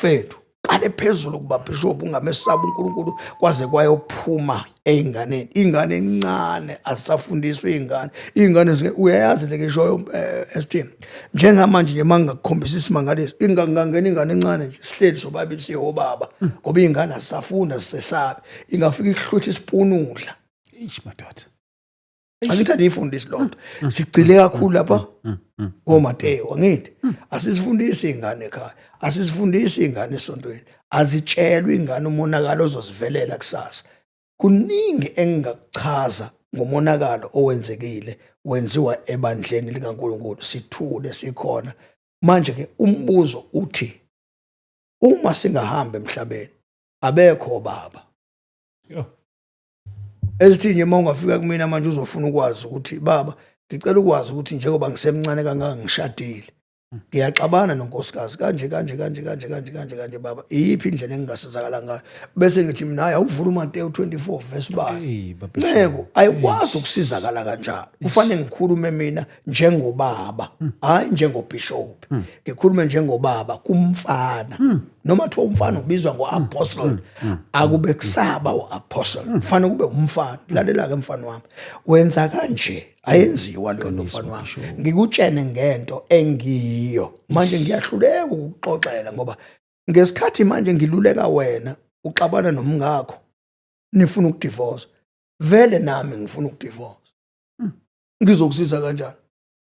fethu, qale phezulu kumabhishophu, ungamesaba uNkulunkulu kwaze kwayophuma ey'nganeni. Ingane encane azisafundiswa iy'ngane uyayazi le ngisho ST njengamanje nje mangakukhombisa isimangaliso ingangena ingane encane nje sihleli sobabili siyobaba ngoba iy'ngane azisafunda zisesabe, ingafika ihluthe isipunudla. Madoda. Angithi aniyifundisi loo nto, sigcile kakhulu lapha koMateyu. Angithi asizifundisi iy'ngane ekhaya, asizifundisi iy'ngane esontweni, azitshelwe iy'ngane umonakalo ozozivelela kusasa. Kuningi engingakuchaza ngomonakalo owenzekile wenziwa ebandleni likaNkulunkulu, sithule sikhona. Manje-ke umbuzo uthi uma singahamba emhlabeni abekho obaba. Esithi nje uma ungafika kumina manje uzofuna ukwazi ukuthi baba ngicela ukwazi ukuthi njengoba ngisemncane kangaka ngishadile, ngiyaxabana nonkosikazi kanje baba, iyiphi indlela engingasizakala ngayo? Bese ngithi mina hayi awuvula uMateyu 24 verse 1. Nceko ayikwazi ukusizakala kanjalo. Kufanele ngikhulume mina njengobaba, hayi njengobishop. Ngikhulume njengobaba kumfana. Noma kuthiwa umfana ubizwa ngo-apostle, akube kusaba u-apostle, kufanele kube umfana. Lalela-ke mfana wami, wenza kanje, ayenziwa leyo nto mfana wami. Ngikutshene ngento engiyo, manje ngiyahluleka ukukuxoxela ngoba ngesikhathi manje ngiluleka wena uxabana nomngakho nifuna ukudivorce, vele nami ngifuna ukudivorce. Ngizokusiza kanjani?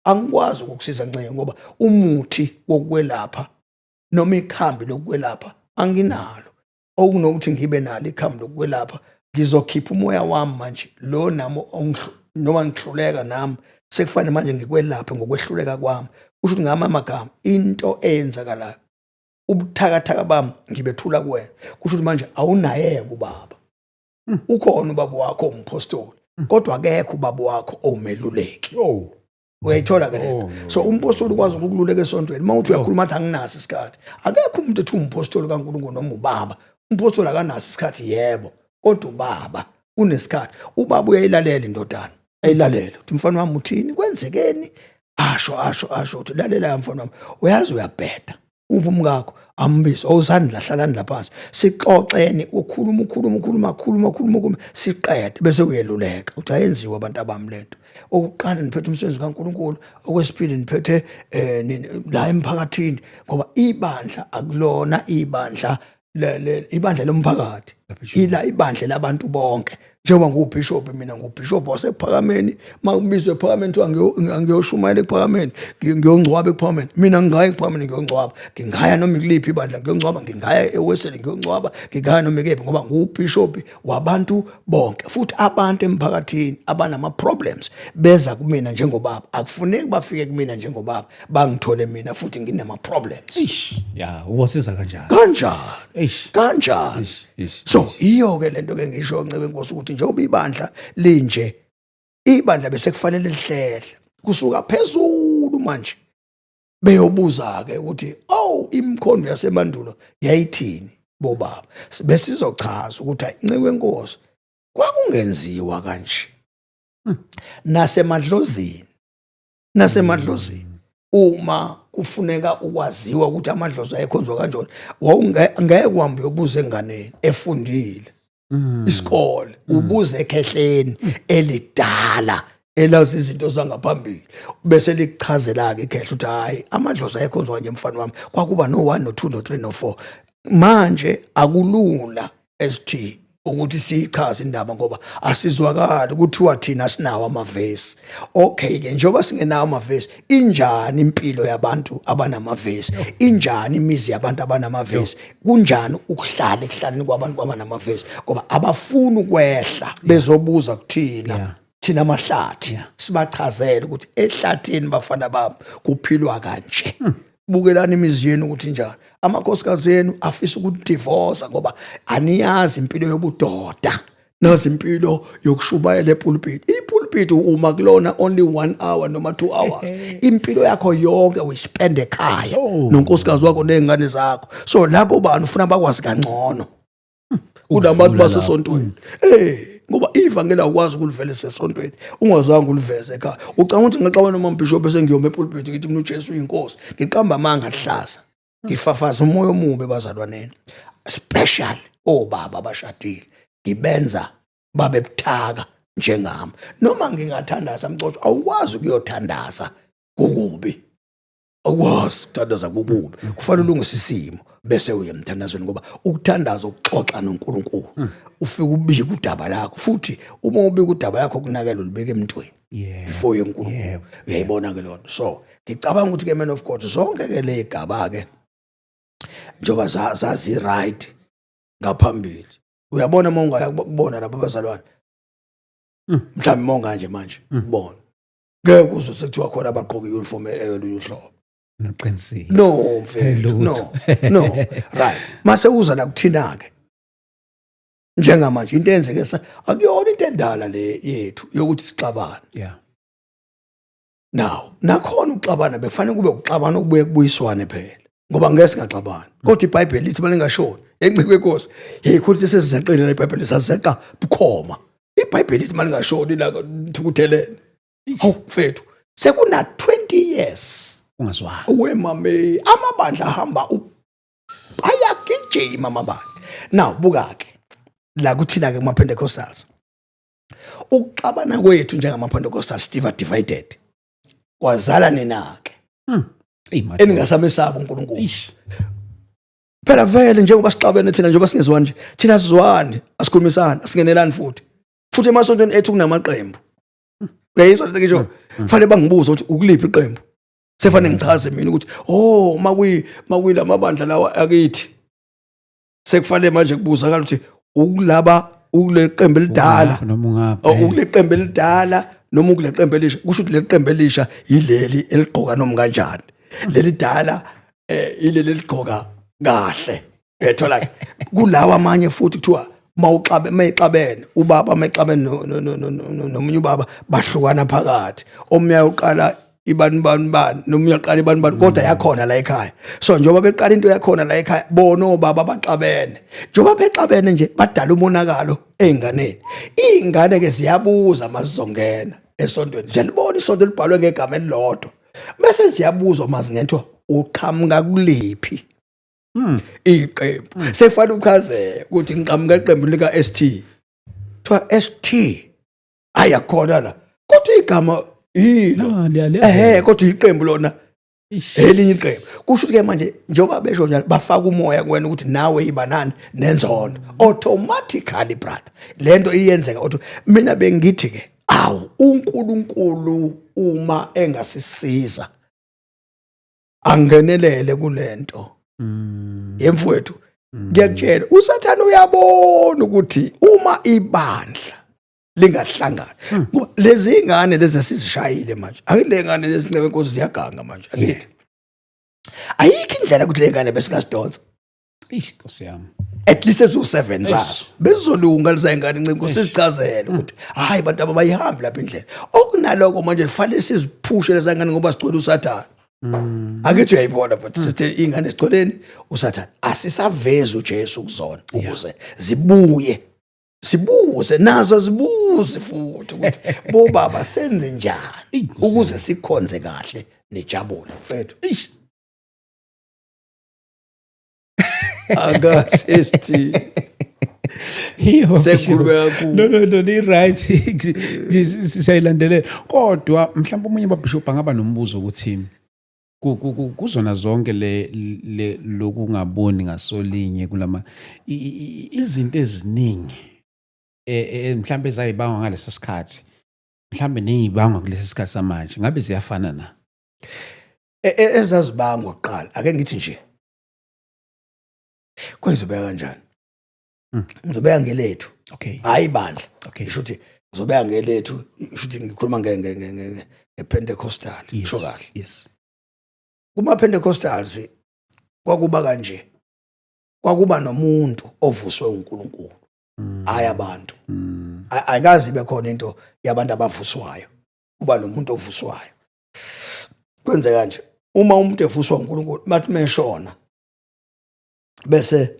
Angikwazi ukukusiza Nceke ngoba umuthi wokwelapha noma ikhambi lokwelapha anginalo. Okunokuthi ngibe nalo ikhambi lokwelapha, ngizokhipha umoya wami manje lo nami noma ngihluleka nami sekufanele manje ngikwelaphe ngokwehluleka kwami. Kusho ukuthi ngama amagama into eyenzakalayo ubuthakathaka bami ngibethula kuwena. Kusho ukuthi manje awunayeke ubaba. Ukhona ubaba wakho umpostoli, kodwa akekho ubaba wakho owumeluleki. Uyayithola ke lento. So umpostoli ukwazi ukukululeka esontweni. Mawuthi uyakhuluma athi anginaso isikhathi, akekho umuntu ethi umpostoli kaNkulunkulu noma ubaba. Umpostoli akanaso isikhathi, yebo, kodwa ubaba unesikhathi. Ubaba uyayilalela indodana, ayilalela uthi mfana wami uthini, kwenzekeni, asho uthi lalela mfana wami, uyazi uyabheda, uphi umngakho, ambizo awuzani lahlalani laphansi sixoxeni, ukhuluma siqede bese uyeluleka uthi ayenziwe abantu abami lento. Okuqala niphethe umsebenzi kaNkulunkulu, okwesibili niphethe la emphakathini ngoba ibandla akulona ibandla ibandla lomphakathi, ila ibandla labantu bonke. Njengoba ngubishop, mina ngubishop wasephakameni, makubizwe ephakameni kuthiwa ngiyoshumayela ephakameni, ngiyongcwaba ephakameni, mina ngingaya ephakameni ngiyongcwaba, ngingaya noma ikuliphi ibandla ngiyongcwaba, ngingaya eWestern ngiyongcwaba, ngingaya noma ikephi ngoba ngubishop wabantu bonke. Futhi abantu emphakathini abanama-problems beza kumina njengobaba, akufuneki bafike kumina njengobaba bangithole mina futhi nginama-problems. Ubosiza kanjani? Kanjani? So iyo-ke lento ke ngisho Ncebe Nkosi ukuthi njengoba ibandla linje, ibandla bese kufanele lihlele kusuka phezulu manje beyobuza-ke ukuthi imikhondo yasemandulo yayithini bobaba, besizochaza ukuthi hayi Ncebe Nkosi kwakungenziwa kanje. Nasemadlozini uma kufuneka ukwaziwa ukuthi amadlozi ayekhonzwa kanjani. Ngeke uhambe uyobuza enganeni efundile isikole, ubuze ekhehleni elidala elazi izinto zangaphambili, bese likuchazela-ke ikhehla ukuthi hayi amadlozi ayekhonzwa nje mfana wami, kwakuba no-1 no-2 no-3 no-4. Manje akulula ST ukuthi siyichaze indaba ngoba asizwakali kuthiwa thina sinawo amavesi. Okay-ke njengoba singenawo amavesi, injani impilo yabantu abanamavesi, injani imizi yabantu abanamavesi, kunjani ukuhlala ekuhlaleni kwabantu abanamavesi, ngoba abafuni ukwehla bezobuza kuthina thina amahlathi sibachazele ukuthi ehlathini bafana bami kuphilwa kanje. Bukelani imizi yenu ukuthi njani. Amakhosikazi enu afisa ukudivorce ngoba aniyazi impilo yobudoda, nazi impilo yokushubayela epulpit. Ipulpit uma kulona only 1 hour noma 2 hours, impilo yakho yonke uyispend ekhaya nonkosikazi wakho nezingane zakho. So labo bantu ufuna bakwazi kangcono kunabantu basesontweni. Ngoba ivangeli awukwazi ukulivela sesontweni ungazange uliveze ekhaya. Ucanga ukuthi ngixa noma umbishop bese ngiyoma epulpit ngithi mina uJesu uyinkosi, ngiqamba amanga hlaza, ngifafaza umoya omubi bazalwaneni, special obaba abashadile, ngibenza babe buthaka njengami. Noma ngingathandaza mcoco, awukwazi ukuyothandaza kukubi, awukwazi ukuthandaza kukubi. Kufanele ulungise isimo bese uye emthandazweni, ngoba ukuthandaza ukuxoxa noNkulunkulu, ufike ubike udaba lakho, futhi uma ubike udaba lakho kunakela ulibeke emntweni before yeNkulunkulu. Uyayibona ke lonto. So ngicabanga ukuthi ke man of God zonke ke le igaba ke njoba zazi right ngaphambili. Uyabona monga yakubona lapha abazalwane, mhlawumbe monga nje manje ubona ngeke uzwe sekuthiwa khona abaqoka i-uniform eyoluhlobo. Noqinisile. No mfethu, no right. Mase uza la kuthina ke njengamanje into enzeke akuyona into endala le yethu yokuthi sixabane. Now nakhona ukuxabana bekufanele kube ukuxabana okubuye kubuyiswane phela, ngoba ngeke singaxabani. Kodwa iBhayibheli lithi malingashoni encike inkosi yikhulisa sesizeqile la iBhayibheli sazeqa bukhoma. iBhayibheli lithi malingashoni la thukuthelene. Hawu mfethu sekuna 20 years ungazwani wemame amabandla ahamba ayagijima amabandla. Now buka ke la kuthina ke kuma Pentecostals, ukuxabana kwethu njengama Pentecostals Steve divided wazala nina ke eningasamesaba uNkulunkulu. Phela vele njengoba sixabene thina njengoba singezwani nje, thina sizwani, asikhulumisani, asingenelani futhi emasontweni ethu kunamaqembu. Uyayizwa lento ngisho, kufanele bangibuze ukuthi ukuliphi iqembu. Sefanele ngichaze mina ukuthi makuyi lamabandla lawa akithi, sekufanele manje kubuza ukuthi ukulaba ukule qembu elidala noma ukule qembu elidala noma ukule qembu elisha. Kusho ukuthi le qembu elisha yileli eligqoka noma kanjani, leli dala ileli eligqoka kahle. Uyathola ke kulawa amanye futhi kuthiwa mayixabene ubaba mayixabene nomunye ubaba bahlukana phakathi, omunye uqala ibani nomunye uqala ibani kodwa yakhona la ekhaya. So njengoba beqala into yakhona la ekhaya, bona obaba baxabene, njengoba bexabene nje badala umonakalo einganeni. Izingane ke ziyabuza masizongena esontweni, ziyalibona isonto libhalwe ngegama elilodwa, bese ziyabuzwa mazingethwa uqhamuka kuliphi iqembu. Sefanele uchaze ukuthi ngiqhamuka iqembu lika ST, kuthiwa ST ayakhona la, kodwa igama yilo kodwa iqembu lona elinye iqembu. Kusho ukuthi ke manje njengoba besho njalo bafaka umoya kuwena ukuthi nawe ibanani nenzondo automatically brother. Lento iyenzeka mina bengithi ke awu uNkulunkulu uma engasisiza angenelele kulento yemfowethu. Ngiyakutshela uSathane uyabona ukuthi uma ibandla lingahlangana, ngoba lezi ingane lezi sizishayile manje, akile ngane lezi ncebe inkosi ziyaganga manje akithi. Ayikho indlela ukuthi le ngane besingasidonsa Nkosi yami, at least ezu7 zazo bezolunga lezingane ncebe inkosi sichazele ukuthi hayi bantu abayihambi lapha indlela. Okunaloko manje kufanele siziphushe lezingane ngoba sigcwele uSathane. Akithi uyayibona futhi sithi ingane sigcweleni uSathane, asisaveza uJesu kuzona ukuze sibuze nazo zibuze futhi ukuthi bo baba senze njani ukuze sikhonze kahle nejabule mfethu. akasesti Yiyo, Sekukhulume kakhulu. no ni right siyayilandelela kodwa mhlawumbe omunye babishop angaba nombuzo ukuthi kuzona zonke le lokungaboni ngasolinye kulama izinto eziningi mhlawumbe ezayibangwa ngalesa sikhathi mhlawumbe nezibangwa kulesi sikhathi samanje ngabe ziyafana na ezazibangwa kuqala ake ngithi nje kwenzeka kanjani ngizobeka ngelethu okay hayi bandla Okay. isho ukuthi ngizobeka ngelethu isho ukuthi ngikhuluma ngePentecostal yes sho kahle yes kuma Pentecostals kwakuba kanje kwakuba nomuntu ovuswe uNkulunkulu hayi abantu ayikazi ibe khona into yabantu abavuswayo kuba nomuntu ovuswayo kwenze kanje uma umuntu evuswa uNkulunkulu bathi meshona bese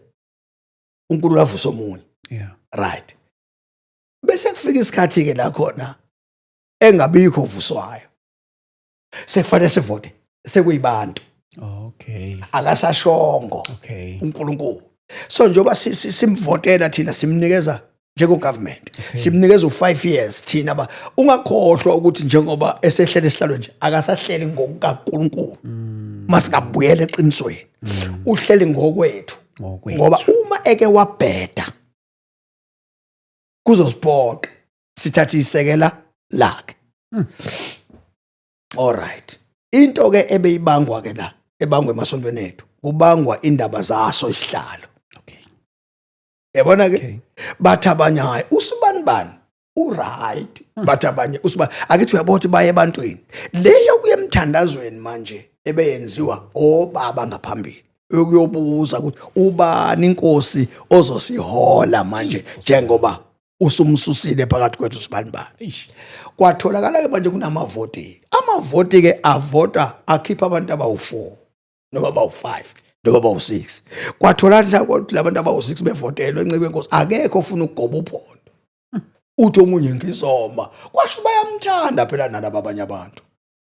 uNkulunkulu avuswa omunye yeah right bese kufika isikhathi ke la khona engabikho ovuswayo sekufanele sivote sekuyibantu okay akasashongo okay uNkulunkulu so njoba simvotela thina simnikeza njenge government simnikeza u5 years thina ungakhohlwa ukuthi njengoba esehlele esihlalo nje akasahleli ngokuNkulunkulu masikabuyele eqinisweni uhleli ngokwethu ngoba uma eke wabheda kuzosiphoqa sithatha isekela lakhe all right into ke ebeyibangwa ke la ebangwe emasontweni ethu kubangwa indaba zaso isihlalo okay yabona ke okay bathi abanye hayi usibani uright bathi abanye usibani akithi uyabothi baye ebantwini leyo kuyemthandazweni manje ebeyenziwa obaba ngaphambili ukuyobuza ukuthi ubani inkosi ozosihola manje njengoba usumsusile phakathi kwethu sibani kwatholakala ke manje kunamavoti amavoti ke avota akhipha abantu abawu4 noma abawu5 noma abawu6 kwatholakala ukuthi labantu abawu6 bevotelwe encebe inkosi akekho ufuna ukugoba uphondo uthi omunye ngizoma kwasho bayamthanda phela nalabo abanye abantu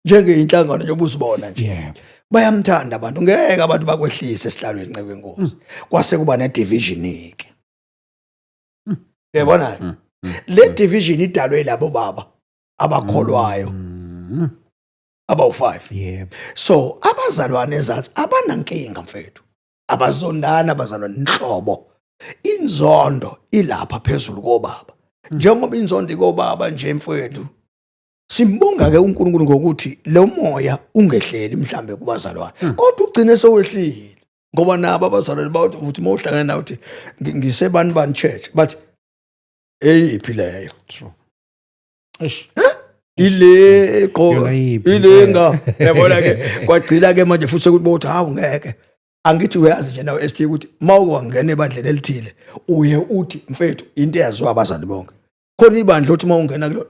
njengeinhlangano nje obuzibona nje yeah bayamthanda abantu ngeke abantu bakwehlise esihlalweni encebe inkosi kwase kuba ne division ke yabona le division idalwe labo baba abakholwayo abawu5 yeah so abazalwane ezansi abanankinga mfethu abazondana abazalwane inhlobo inzondo ilapha phezulu kobaba njengoba inzondo ikobaba nje mfethu simbonga ke uNkulunkulu ngokuthi lo moya ungehleli mhlambe kubazalwane kodwa ugcine sowehlile ngoba nabo abazalwane bathi uthi mawuhlangana nawe uthi ngisebani church but eyiphi leyo true eish ile qo Yona yiphi? ilenga yabona ke kwagcila ke manje futhi ukuthi bothi hawu ngeke angithi uyazi nje nawe ST ukuthi mawungena ebandleni elithile uye uthi mfethu into eyaziwa abazali bonke khona ibandla uthi mawungena kulo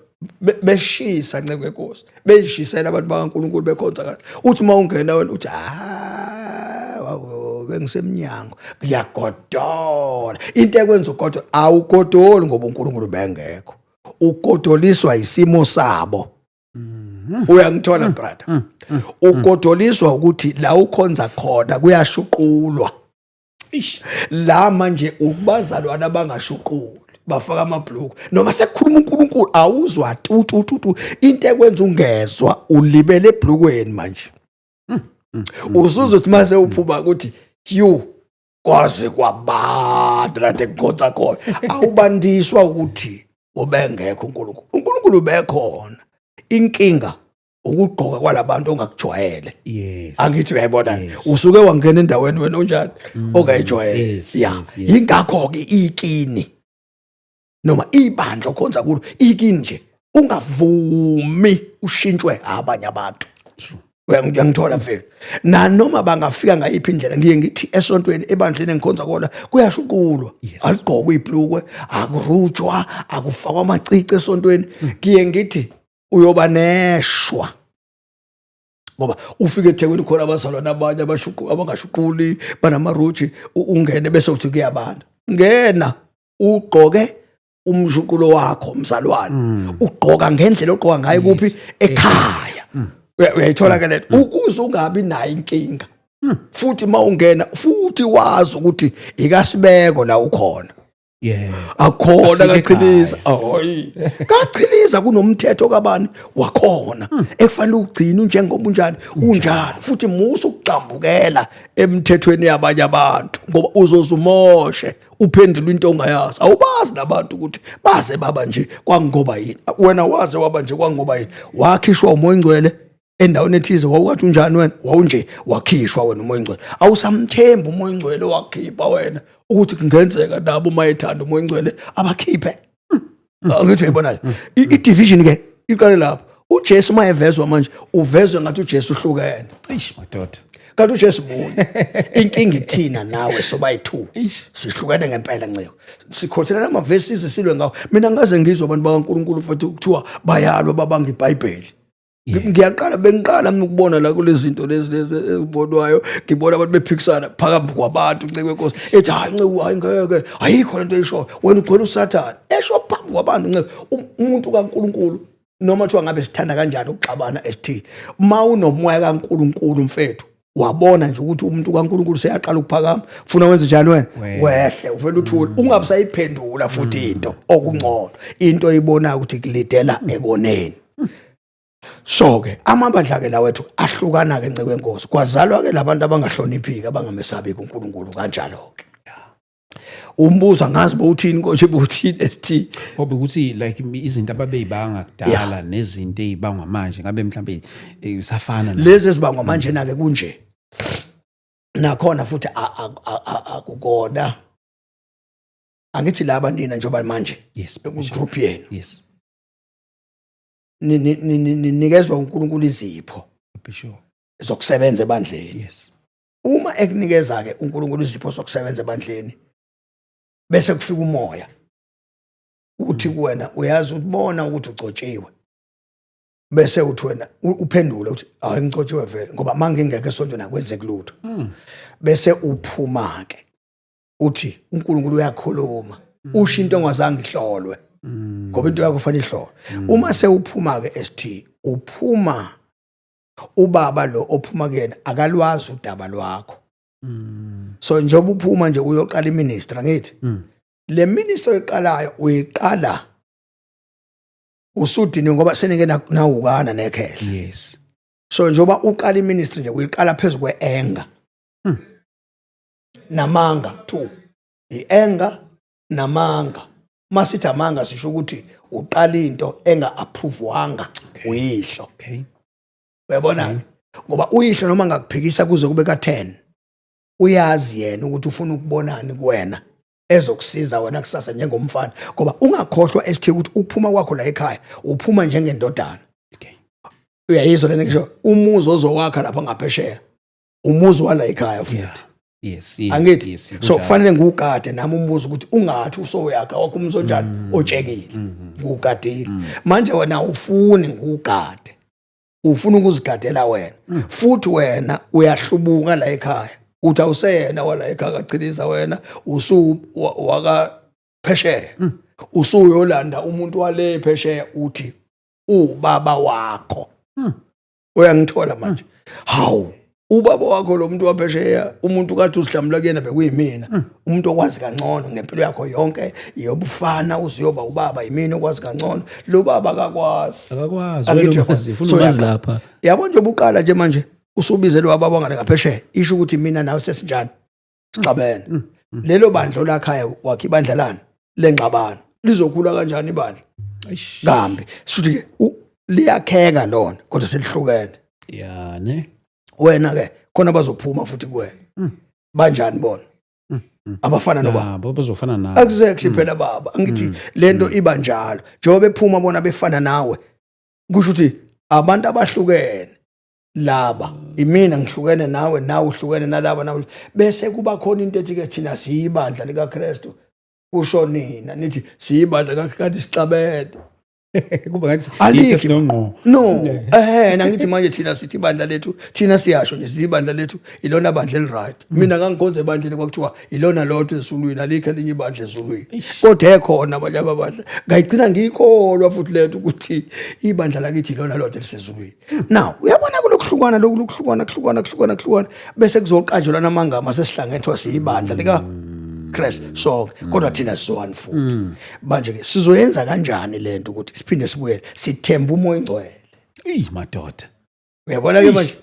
beshisa nceke kwenkosi beshisela abantu bakaNkulunkulu bekhonza kahle uthi mawungena wena uthi wawo bengisemnyango ngiyagodola into ekwenza ugodo awugodoli ngoba uNkulunkulu bengekho ugodoliswa isimo sabo uyangithola brother ugodoliswa ukuthi la ukhonza khona kuyashuqulwa eish la manje ubazalwana abangashuquli bafaka amabhloko noma sekukhuluma uNkulunkulu awuzwa tu into ekwenza ungezwa ulibele ebhlukweni manje usuzothi mase uphuma ukuthi kwaze kwabantu la ekhonza khona awubandiswa ukuthi ubengekho uNkulunkulu bekhona inkinga ukugqoka kwalabantu ongakujwayele yes angithi uyayibona Yes. usuke wangena endaweni wena unjani ongayijwayele yes, ya yes, yes. ingakho ke ikini noma ibandla okhonza kulo ikini nje ungavumi ushintshwe abanye abantu true uyangithola mfethu noma bangafika ngayiphi indlela ngiye ngithi esontweni ebandleni engikhonza khona kuyashuqulwa Yes. aligqokwa ibhlukwe akurutshwa akufakwa amacici esontweni ngiye ngithi uyoba neshwa ngoba ufike eThekwini khona abazalwana abanye abangashuquli banamaruji ungene bese uthi kuyabanda ngena ugqoke umshuqulo wakho mzalwane ugqoka ngendlela ogqoka ngayo kuphi ekhaya uyayithola ke le ukuze ungabi nayo inkinga futhi mawungena futhi wazi ukuthi ikasibeko la ukhona akhona kachiliza hayi kachiliza kunomthetho kabani wakhona ekufanele ugcina njengoba unjani unjalo futhi musu ukuqambukela emthethweni yabanye abantu ngoba uzozumoshe uphendula into ongayazi awubazi nabantu ukuthi baze baba nje kwangoba yini wena waze waba nje kwangoba yini wakhishwa umoya ingcwele endaweni ethize wawukathi unjani wena wawunje wakhishwa wena umoya ingcwele awusamthemba umoya ingcwele wakhipha wena ukuthi kungenzeka nabo mayethanda umoya ingcwele abakhiphe angithi uyibona i-division ke iqale lapho uJesu mayevezwa manje uvezwe ngathi uJesu uhlukene madoda kanti uJesu munye inkinga ithina nawe sobayi2 sihlukene ngempela nceko sikhothela amavesi silwe ngawo mina ngaze ngizwe abantu bakaNkuluNkulu futhi kuthiwa bayalwa babanga iBhayibheli bengiqala mina ukubona la kulezi zinto lezi ezibonwayo ngibona abantu bephikisana phakathi kwabantu nceke wenkosi ethi hayi nceke hayi ngeke ayikho lento eyisho wena ugcwele uSathane esho phambi kwabantu nceke umuntu kaNkuluNkulu noma kuthiwa ngabe sithanda kanjani ukuxabana ST mawunomoya kaNkuluNkulu mfethu wabona nje ukuthi umuntu kaNkuluNkulu seyaqala ukuphakama ufuna wenze njani wena wehle uvela uthula ungabe sayiphendula futhi into okungcono into oyibona ukuthi kulidela ekoneni. So ke amabandla ke la wethu ahlukana ke nceke wenkosi kwazalwa ke labantu abangahloniphiki abangamesabi uNkulunkulu kanjalo ke umbuzo ngazi bowuthini konje bowuthini ST ngoba ukuthi like izinto ababeyibanga kudala nezinto ezibangwa manje ngabe mhlambe isafana lezi ezibangwa manje na ke kunje nakhona futhi akukona angithi laba nina njoba manje group yenu nikezwa uNkulunkulu izipho zokusebenza ebandleni uma ekunikeza ke uNkulunkulu izipho zokusebenza ebandleni bese kufika umoya uthi kuwena uyazi ukubona ukuthi ugcotshiwe bese uthi wena uphendule uthi hayi ngicotshwe vele ngoba manje ngeke esontweni akwenze kulutho bese uphuma ke uthi uNkulunkulu uyakhuluma usho into ongazange ihlolwe ngoba into yakho kufanele ihlolwe uma sewuphuma ke ST uphuma ubaba lo ophuma kuyena akalwazi udaba lwakho so njengoba uphuma nje uyoqala iministry ngithi le ministry eqalayo uyiqala usudini ngoba senike nawukana nekhehla so njengoba uqala iministry nje uyiqala phezulu kweanger namanga 2 ienga namanga masithi amanga sisho ukuthi uqala into enga approvewanga uyihlo uyabona ngoba uyihlo noma ngakuphikisa kuze kube ka10 uyazi yena ukuthi ufuna ukubonani kuwena ezokusiza wena kusasa njengomfana ngoba ungakhohlwa ST ukuthi ukuphuma kwakho la ekhaya uphuma njengendodana uyayizwa lena ngisho umuzi ozowakha lapha ngaphesheya umuzi wala ekhaya futhi angithi so kufanele ngukade nami umbuzo ukuthi ungathi usoyakha wakho umzonjani otshekile ngukadile manje wena ufuni ngukade ufuna ukuzigadela wena futhi wena uyahlubuka la ekhaya uthi awuseyena wala ekhaya kachiliza wena waka phesheya usuyolanda umuntu wale phesheya uthi ubaba wakho uyangithola manje hawu ubaba wakho lo muntu waphesheya umuntu kade usidlamula kuyena bekuyimina umuntu okwazi kangcono ngempilo yakho yonke yobufana uziyoba ubaba yimina okwazi kangcono lo baba akakwazi wena ukwazi ufuna ukwazi lapha yabo nje ubuqala nje manje usubize lo baba ngale ngaphesheya isho ukuthi mina nawe sesinjani sixabene lelo bandlo lakhaya wakhe ibandlalana lengxabano lizokhula kanjani ibandla kambe futhi ke liyakheka lona kodwa selihlukene ne wena ke khona bazophuma futhi kuwena banjani bona abafana nobaba bazofana nawe exactly phela baba angithi lento iba njalo njengoba bephuma bona befana nawe kusho ukuthi abantu abahlukene laba imina ngihlukene nawe nawe uhlukene nalaba nawe bese kuba khona into ethi ke thina siyibandla likaKristu kusho nina nithi siyibandla kakhe kanti sixabene kuba ngathi Alikho. yithi sinongqo. No, nangithi manje thina sithi ibandla lethu, thina siyasho nje sithi ibandla lethu ilona bandla eli-right. Mina ngangikhonza ebandleni kwakuthiwa ilona lodwa ezulwini, alikho elinye ibandla ezulwini. Kodwa ekhona abanye amabandla. Ngayigcina ngiyikholwa futhi lento ukuthi ibandla lakithi ilona lodwa elisezulwini. Now, uyabona kulokuhlukana kuhlukana bese kuzoqanjelwana amangama sesihlangene siyibandla lika Christ sonke kodwa thina siwani futhi. Manje ke sizoyenza kanjani lento ukuthi siphinde sibuyele sithemba umoya ingcwele. Madoda. Uyabona ke manje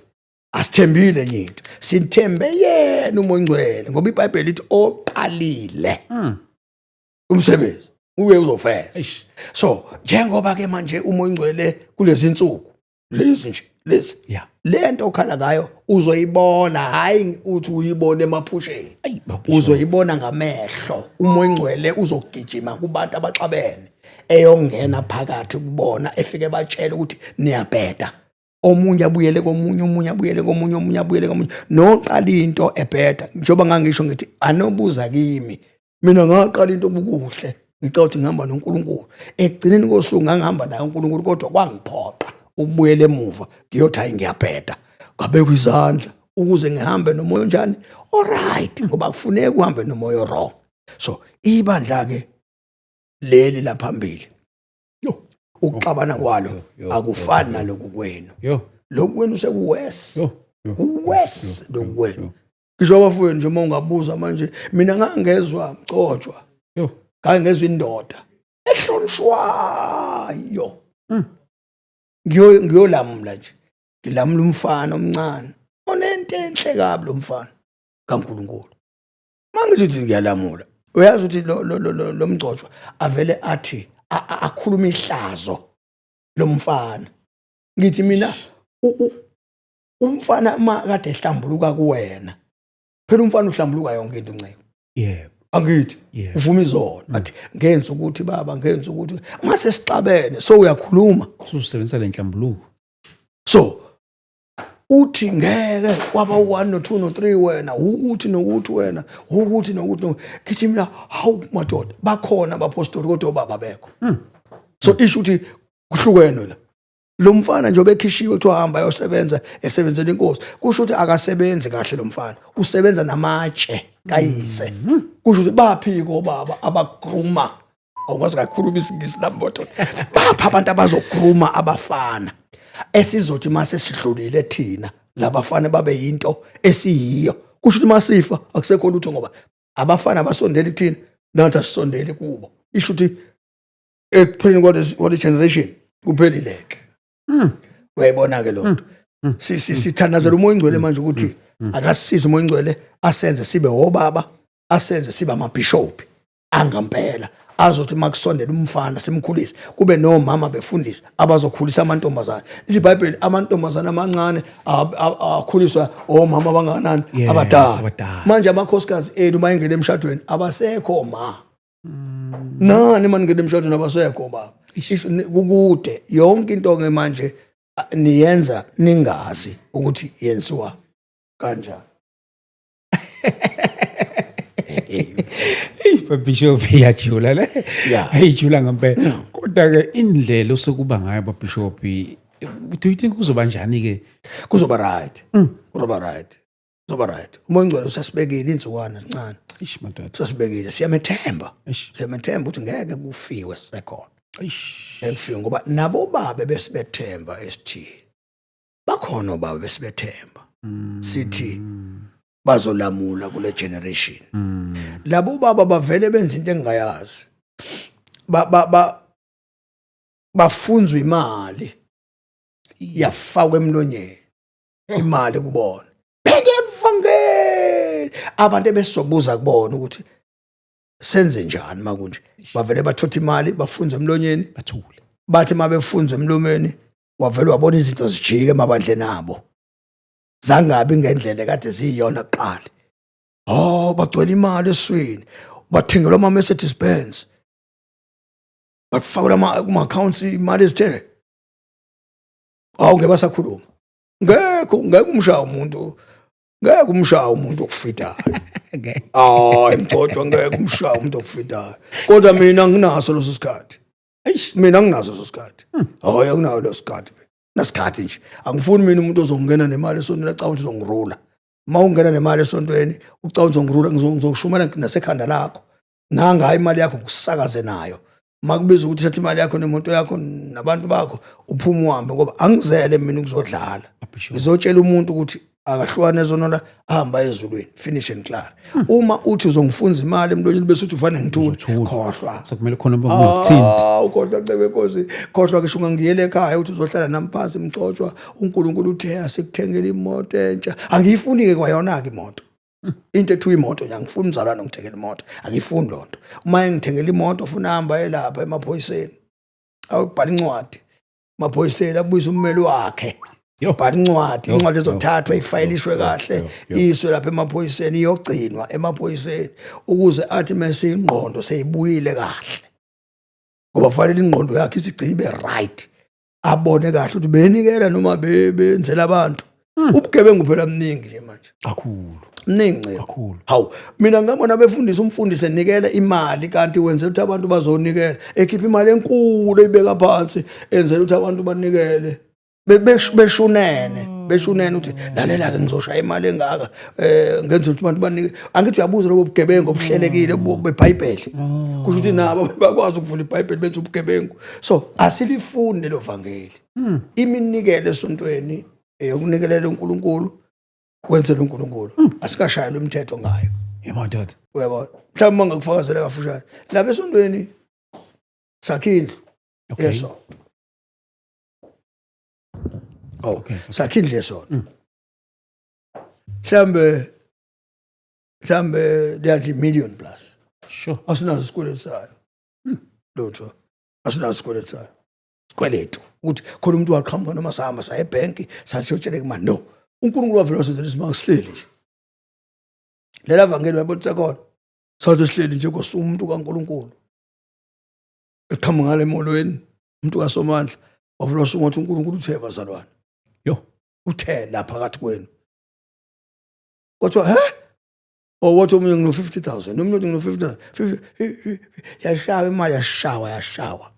asithembile enye into. Sithembe yena umoya ingcwele ngoba iBhayibheli lithi oqalile umsebenzi uye uzofeza. So njengoba ke manje umoya ingcwele kulezi insuku lezi nje lezi lento okhala ngayo uzoyibona, hayi uthi uyibone emaphusheni, uzoyibona ngamehlo. Umoya ingcwele uzogijima kubantu abaxabene eyongena phakathi kubona efike batshela ukuthi niyabheda. Omunye abuyele komunye, omunye abuyele komunye, omunye abuyele komunye, noqala into ebheda. Njengoba ngangisho ngithi anobuza kimi, mina ngaqala into obukuhle ngicela ukuthi ngihamba noNkulunkulu. Ekugcineni kosuku ngangihamba naye uNkulunkulu kodwa kwangiphoqa ukubuyela emuva ngiyothi hayi ngiyabheda, ngabeka izandla ukuze ngihambe nomoya onjani alright, ngoba kufuneka uhambe nomoya wrong. So ibandla ke leli laphambili ukuxabana kwalo akufani naloku kwenu. Lokhu kwenu sekuwes uwes lokhu kwenu. Ngisho abafowenu nje uma ungabuza manje, mina ngangezwa mcotshwa, ngangezwa indoda ehlonishwayo. Ngiyolamula nje, ngilamula umfana omncane onento enhle kabi lo mfana kaNkulunkulu. Mangithi ngiyalamula, uyazi ukuthi lo mcotshwa avele athi akhuluma ihlazo lo mfana. Ngithi mina umfana makade ehlambuluka kuwena, phela umfana uhlambuluka yonke into nceke. Angithi uvuma izona athi ngenza ukuthi baba, ngenza ukuthi mase sixabene, so uyakhuluma usebenzisa lenhlambuluko. So uthi ngeke kwaba u1 no2 no3 wena, ukuthi nokuthi wena, ukuthi nokuthi. Ngithi mina hawu madoda, bakhona abapostoli kodwa baba bekho. So isho ukuthi kuhlukene la. Lo mfana nje obekhishiwe kuthiwa hamba ayosebenza esebenzela inkosi, kusho ukuthi akasebenzi kahle lo mfana, usebenza namatshe kayise. Kusho ukuthi baphiko baba abagruma, awukwazi kakhuluma isingisi lamboto, bapha abantu abazogruma abafana esizothi mase sidlulile thina labafana babe yinto esiyiyo. Kusho ukuthi masifa akusekho lutho ngoba abafana basondele thina nathi asisondele kubo. Isho ukuthi ekupheleni kwale generation kuphelileke. Uyayibona ke lonto. Sithandazela umoya ingcwele manje ukuthi akasisize umoya ingcwele asenze sibe obaba, asenze sibe amabhishophi angempela, azothi makusondela umfana simkhulise kube nomama befundisa abazokhulisa amantombazana. iBhayibheli amantombazana amancane akhuliswa omama abanganani abadala. Manje amakhosikazi enu bayengena emshadweni abasekho ma. Nani maningena emshadweni abasekho baba. Kukude yonke into ke manje niyenza ningazi ukuthi yenziwa kanjani. Bishop iyajula le. Ayijula ngempela. Kodwa ke indlela osekuba ngayo babishop, do you think kuzoba njani ke? Kuzoba right. Kuzoba right. Kuzoba right. Umoya ingcwele usasibekile insukwana zincane. Madoda. Usasibekile, siyamethemba. Siyamethemba ukuthi ngeke kufiwe sekhona. Ngeke ngoba nabo babe besibethemba ST. Bakhona obaba besibethemba. Sithi bazolamula kule generation. Labo baba bavele benza into engingayazi. Bafunzwa imali. Yafakwa emlonyeni. Imali kubona. Ngevangeli. Abantu besizobuza kubona ukuthi senze njani makunje. Bavele bathotha imali, bafunzwa emlonyeni, bathule. Bathi mabefunzwa emlomeni, wavele wabona izinto zijike emabandleni abo. Zangabi ngendlela kade ziyiyona kuqala. Bagcwele imali eswini, bathengelwa ama Mercedes Benz. Bafakela kuma accounts imali ezithe. Ngeke basakhuluma. Ngeke umshaya umuntu. Ngeke umshaya umuntu okufitayo. Imgcotshwa ngeke umshaya umuntu okufitayo. Kodwa mina nginaso leso sikhathi. Eish. mina nginazo leso sikhathi hayi akunayo leso sikhathi nasikhathi nje angifuni mina umuntu ozongena nemali esontweni acabanga ukuthi uzongirula uma ungena nemali esontweni ucabanga uzongirula ngizokushumela nasekhanda lakho nanga hayi imali yakho kusakaze nayo makubiza ukuthi thatha imali yakho nemoto yakho nabantu bakho uphuma uhambe ngoba angizele mina ukuzodlala ngizotshela umuntu ukuthi akahlukane ezonona ahamba ezulwini finish and clear uma uthi uzongifunza imali emlonyeni bese uthi ufane ngithule khohlwa sekumele khona bakuthinta ukhohlwa cebe Nkosi khohlwa ngisho ngiyele ekhaya uthi uzohlala nami phansi imxoxwa uNkulunkulu uthe asikuthengele imoto entsha angiyifuni ke kwayona ke imoto into ethu imoto nje angifuni umzalwane ngithengele imoto angifuni lonto uma ngithengele imoto ufuna hamba elapha emaphoyiseni awubhala incwadi emaphoyiseni abuyisa ummeli wakhe bhala incwadi ezothathwa ifayilishwe kahle iswe lapha emaphoyiseni iyogcinwa emaphoyiseni ukuze athi mase ingqondo seyibuyile kahle ngoba fanele ingqondo yakhe isigcine ibe right abone kahle ukuthi benikela noma benzela abantu ubugebengu phela mningi nje manje kakhulu mningi kakhulu hawu mina ngabona befundisa umfundisi enikela imali kanti wenzela ukuthi abantu bazonikela ekhipha imali enkulu eyibeka phansi enzela ukuthi abantu banikele beshunene uthi lalela ke ngizoshaya imali engaka ngenza ukuthi abantu banike angithi uyabuza lobo bugebengu obuhlelekile beBhayibheli kusho ukuthi nabo bakwazi ukuvula iBhayibheli benza ubugebengu so asilifunde lo vangeli iminikelo esontweni yokunikelela uNkulunkulu wenzela uNkulunkulu asikashayelwe imithetho ngayo yemadoda uyabona mhlawumbe mangakufakazela kafushane lapha esontweni sakhindlu yeso okay sakhindle sona mhlambe liyadli million plus sure asinazo isikweletu sayo lutho asinazo isikweletu sayo sikweletu ukuthi khona umuntu waqhamuka noma sahamba saye ebhenki sathotshele ke manje no uNkulunkulu wavela wasenzela isimanga sihleli nje lela vangeli wabotha khona sathi sihleli nje kosumuntu kaNkulunkulu eqhamuka ngale molweni umuntu kaSomandla wavela wasungathi uNkulunkulu uthe bazalwane yo uthe lapha phakathi kwenu kodwa wathi omunye ngino 50,000 omunye ngino 50,000 yashawa imali yashawa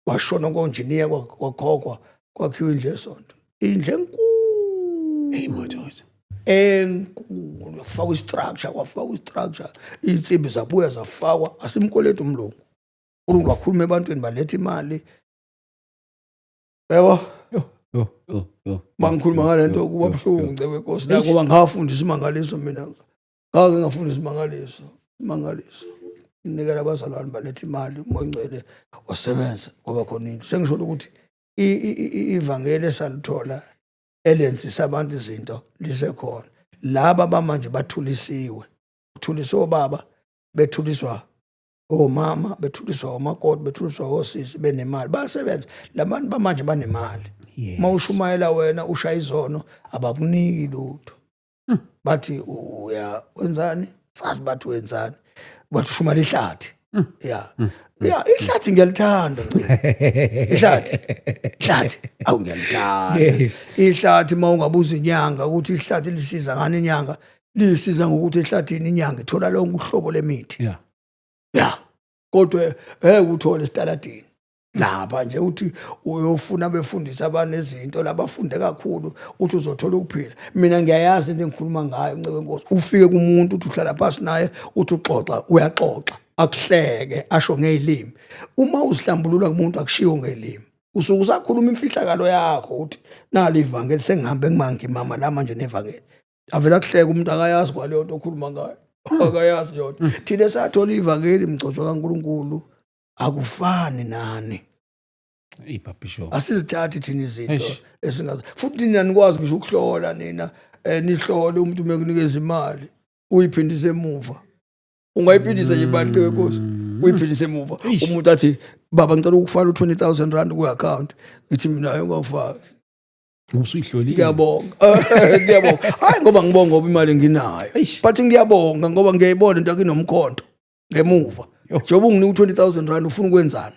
kwashona konjiniya kwakhokhwa kwakhiwa indle esonto indle enkulu madoda enkulu kwafakwa istructure insimbi zabuya zafakwa asimkoleti umlungu uNkulunkulu wakhuluma ebantwini baletha imali yebo mangikhuluma ngalento kuba buhlungu ngcebe Nkosi la ngoba ngafundisa imangaliso mina ngake ngafundisa imangaliso inikela abazalwane baletha imali uMoyingcwele wasebenza ngoba khona into sengisho ukuthi ivangeli esalithola elenzisa abantu izinto lisekhona laba bamanje bathulisiwe uthuliswa obaba bethuliswa omama bethuliswa omakoti bethuliswa osisi benemali basebenza labantu bamanje banemali mawushumayela wena ushaya izono abakuniki lutho bathi uya wenzani sazi bathi wenzani bathi ushumala ihlathi ihlathi ngiyalithanda ihlathi awungiyalithanda ihlathi mawungabuza inyanga ukuthi ihlathi lisiza ngani inyanga lisiza ngokuthi ehlathini inyanga ithola lonke uhlobo lemithi kodwa uthole esitaladini lapha nje uthi uyofuna befundisa abantu ezinto labafunde kakhulu uthi uzothola ukuphila mina ngiyayazi into engikhuluma ngayo Ncebe Nkosi ufike kumuntu uthi uhlala phansi naye uthi uxoxa uyaxoxa akuhleke asho ngezilimi uma usihlambulula kumuntu akushiwo ngezilimi usuke usakhuluma imfihlakalo yakho uthi nali ivangeli sengihambe ngimangi mama la manje nevangeli avela kuhleka umuntu akayazi kwaleyo nto okhuluma ngayo akayazi yona thina sathola ivangeli imgcotsho kaNkulunkulu akufani nani ibhabhisho asizithathi thina izinto esingazi futhi nina nikwazi ngisho ukuhlola nina nihlole umuntu mekunikeza imali uyiphindise emuva ungayiphindisa nje imali Ncebe Nkosi uyiphindise emuva umuntu athi baba ngicela ukufaka 20,000 rand ku account ngithi mina ayongafaki usuyihlolile ngiyabonga hayi ngoba ngibonga ngoba imali nginayo but ngiyabonga ngoba ngiyayibona into akinomkhonto ngemuva njengoba unginika 20,000 rand ufuna ukwenzani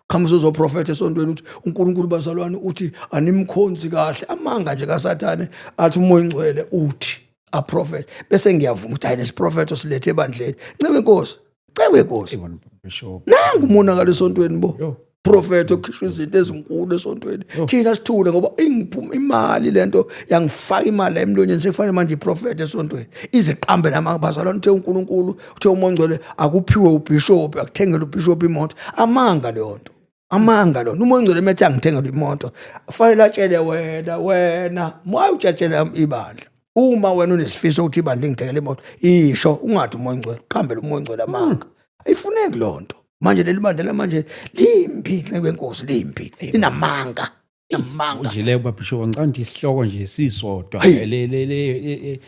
qhamuso uzoprofeta esontweni uthi uNkulunkulu bazalwane uthi animkhonzi kahle amanga nje kaSathane athi uMoyingcwele uthi a prophet bese ngiyavuma ukuthi hayi lesiprofeto silethe ebandleni Ncebe Nkosi cewe Nkosi. Yebo Bishop. Nangu umonakalo esontweni bo. Yo. Prophet okhishwa izinto ezinkulu esontweni. Thina sithule ngoba ingiphuma imali lento yangifaka imali emlonyeni sekufanele manje iprofet esontweni. Iziqambe namabazalwane uthe uNkulunkulu uthe uMongcwele akuphiwe ubishop akuthengele ubishop imoto. Amanga leyo nto. Amanga lo uMongcwele emethi angithengele imoto. Kufanele atshele wena moya utshatshela ibandla. Uma wena unesifiso ukuthi ibandla ngithengele imoto isho ungathi uMongcwele qhambela uMongcwele amanga. Ayifuneki lonto. Manje leli bandla manje limbi ngeNkosi limbi linamanga namanga Nje leyo Bishop ngicanda isihloko nje sisodwa le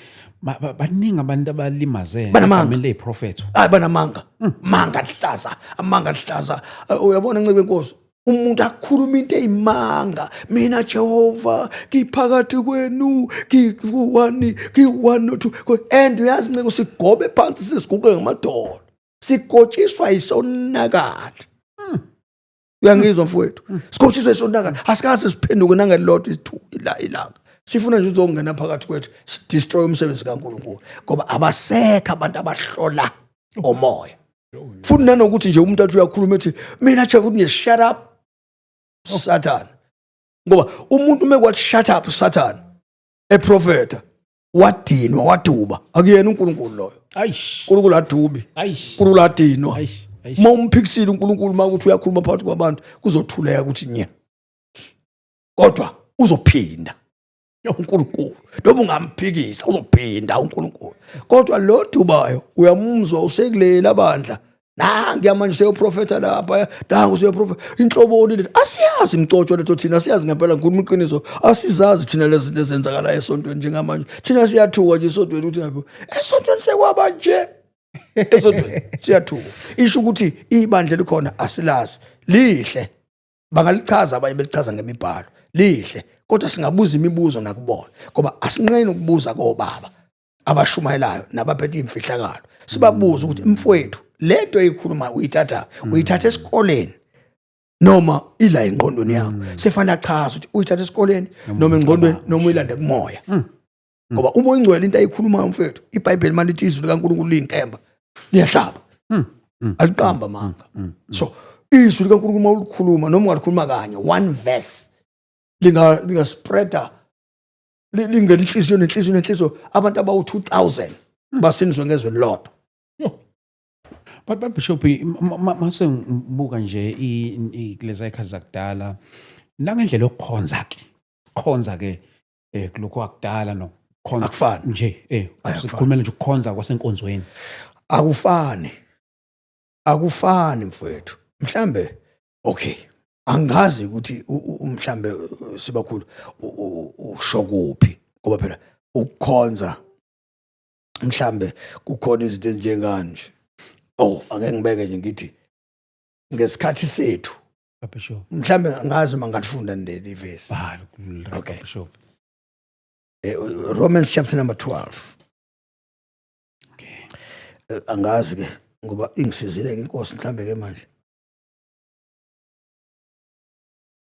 baningi abantu abalimazene Banamanga. leProphet. hayi banamanga manga lihlaza amanga lihlaza uyabona ngeNkosi umuntu akhuluma into eyimanga mina Jehova ngiphakathi kwenu ngi1 no 2 and uyazi nceke sigobe phansi sisiguqe ngamadolo sikotshiswa isonakala uyangizwa mfowethu sikotshiswa isonakala asikaze siphenduke nangelilodwa ilanga sifuna nje uzongena phakathi kwethu destroy umsebenzi kaNkulunkulu ngoba abasekho abantu abahlola omoya futhi nanokuthi nje umuntu athi uyakhuluma ethi mina Jehova nje shut up Satan ngoba umuntu mekwathi shut up Satan eprofeta wadinwa waduba akuyena uNkulunkulu loyo Ayish. uNkulunkulu adubi Ayish. uNkulunkulu adinwa Ayish. Ayish. mawumphikisile uNkulunkulu makuthi uyakhuluma phakathi kwabantu kuzothuleka ukuthi nya kodwa uzophinda uNkulunkulu noma ungamphikisa uzophinda uNkulunkulu kodwa lo dubayo uyamuzwa usekulela bandla nangi manje seyoprofeta lapha nangu seyoprofeta inhloboni lethi asiyazi imcotsho letho thina asiyazi ngempela nkulumo iqiniso asizazi thina lezi zinto ezenzakala esontweni njengamanje thina siyathuka nje esontweni ukuthi ngaphi esontweni sekwaba nje esontweni siyathuka isho ukuthi ibandla likhona asilazi lihle bangalichaza abanye belichaza ngemibhalo lihle kodwa singabuza imibuzo nakubona ngoba asinqeni ukubuza kobaba abashumayelayo nabaphethe imfihlakalo sibabuza ukuthi mfowethu lento eyikhuluma uyithatha esikoleni noma ila engqondweni yakho sefana chaza ukuthi uyithatha esikoleni noma engqondweni noma uyilande kumoya ngoba uma uyingcwele into ayikhulumayo mfowethu iBhayibheli manje lithi izwi likaNkulunkulu liyinkemba liyahlaba aliqamba manga so izwi likaNkulunkulu uma ulikhuluma noma ungalikhuluma kanye one verse linga spreader lingena inhliziyo abantu abawu 2000 basiniswe ngezwe lodwa. But Bishop mase ngibuka nje lezi ikhazi zakudala nangendlela yokukhonza ke kuloko akudala nokukhonza Akufani. nje sikhulumela nje ukukhonza kwasenkonzweni akufani mfowethu mhlambe okay angazi ukuthi mhlambe sibakhulu usho kuphi ngoba phela ukukhonza mhlambe kukhona izinto ezinjenganje ake ngibeke nje ngithi ngesikhathi sethu Bishop mhlambe ngazi mangatifunda leli verse Okay. Bishop Romans chapter number 12 okay angazi ke ngoba ingisizile ke inkosi mhlambe ke manje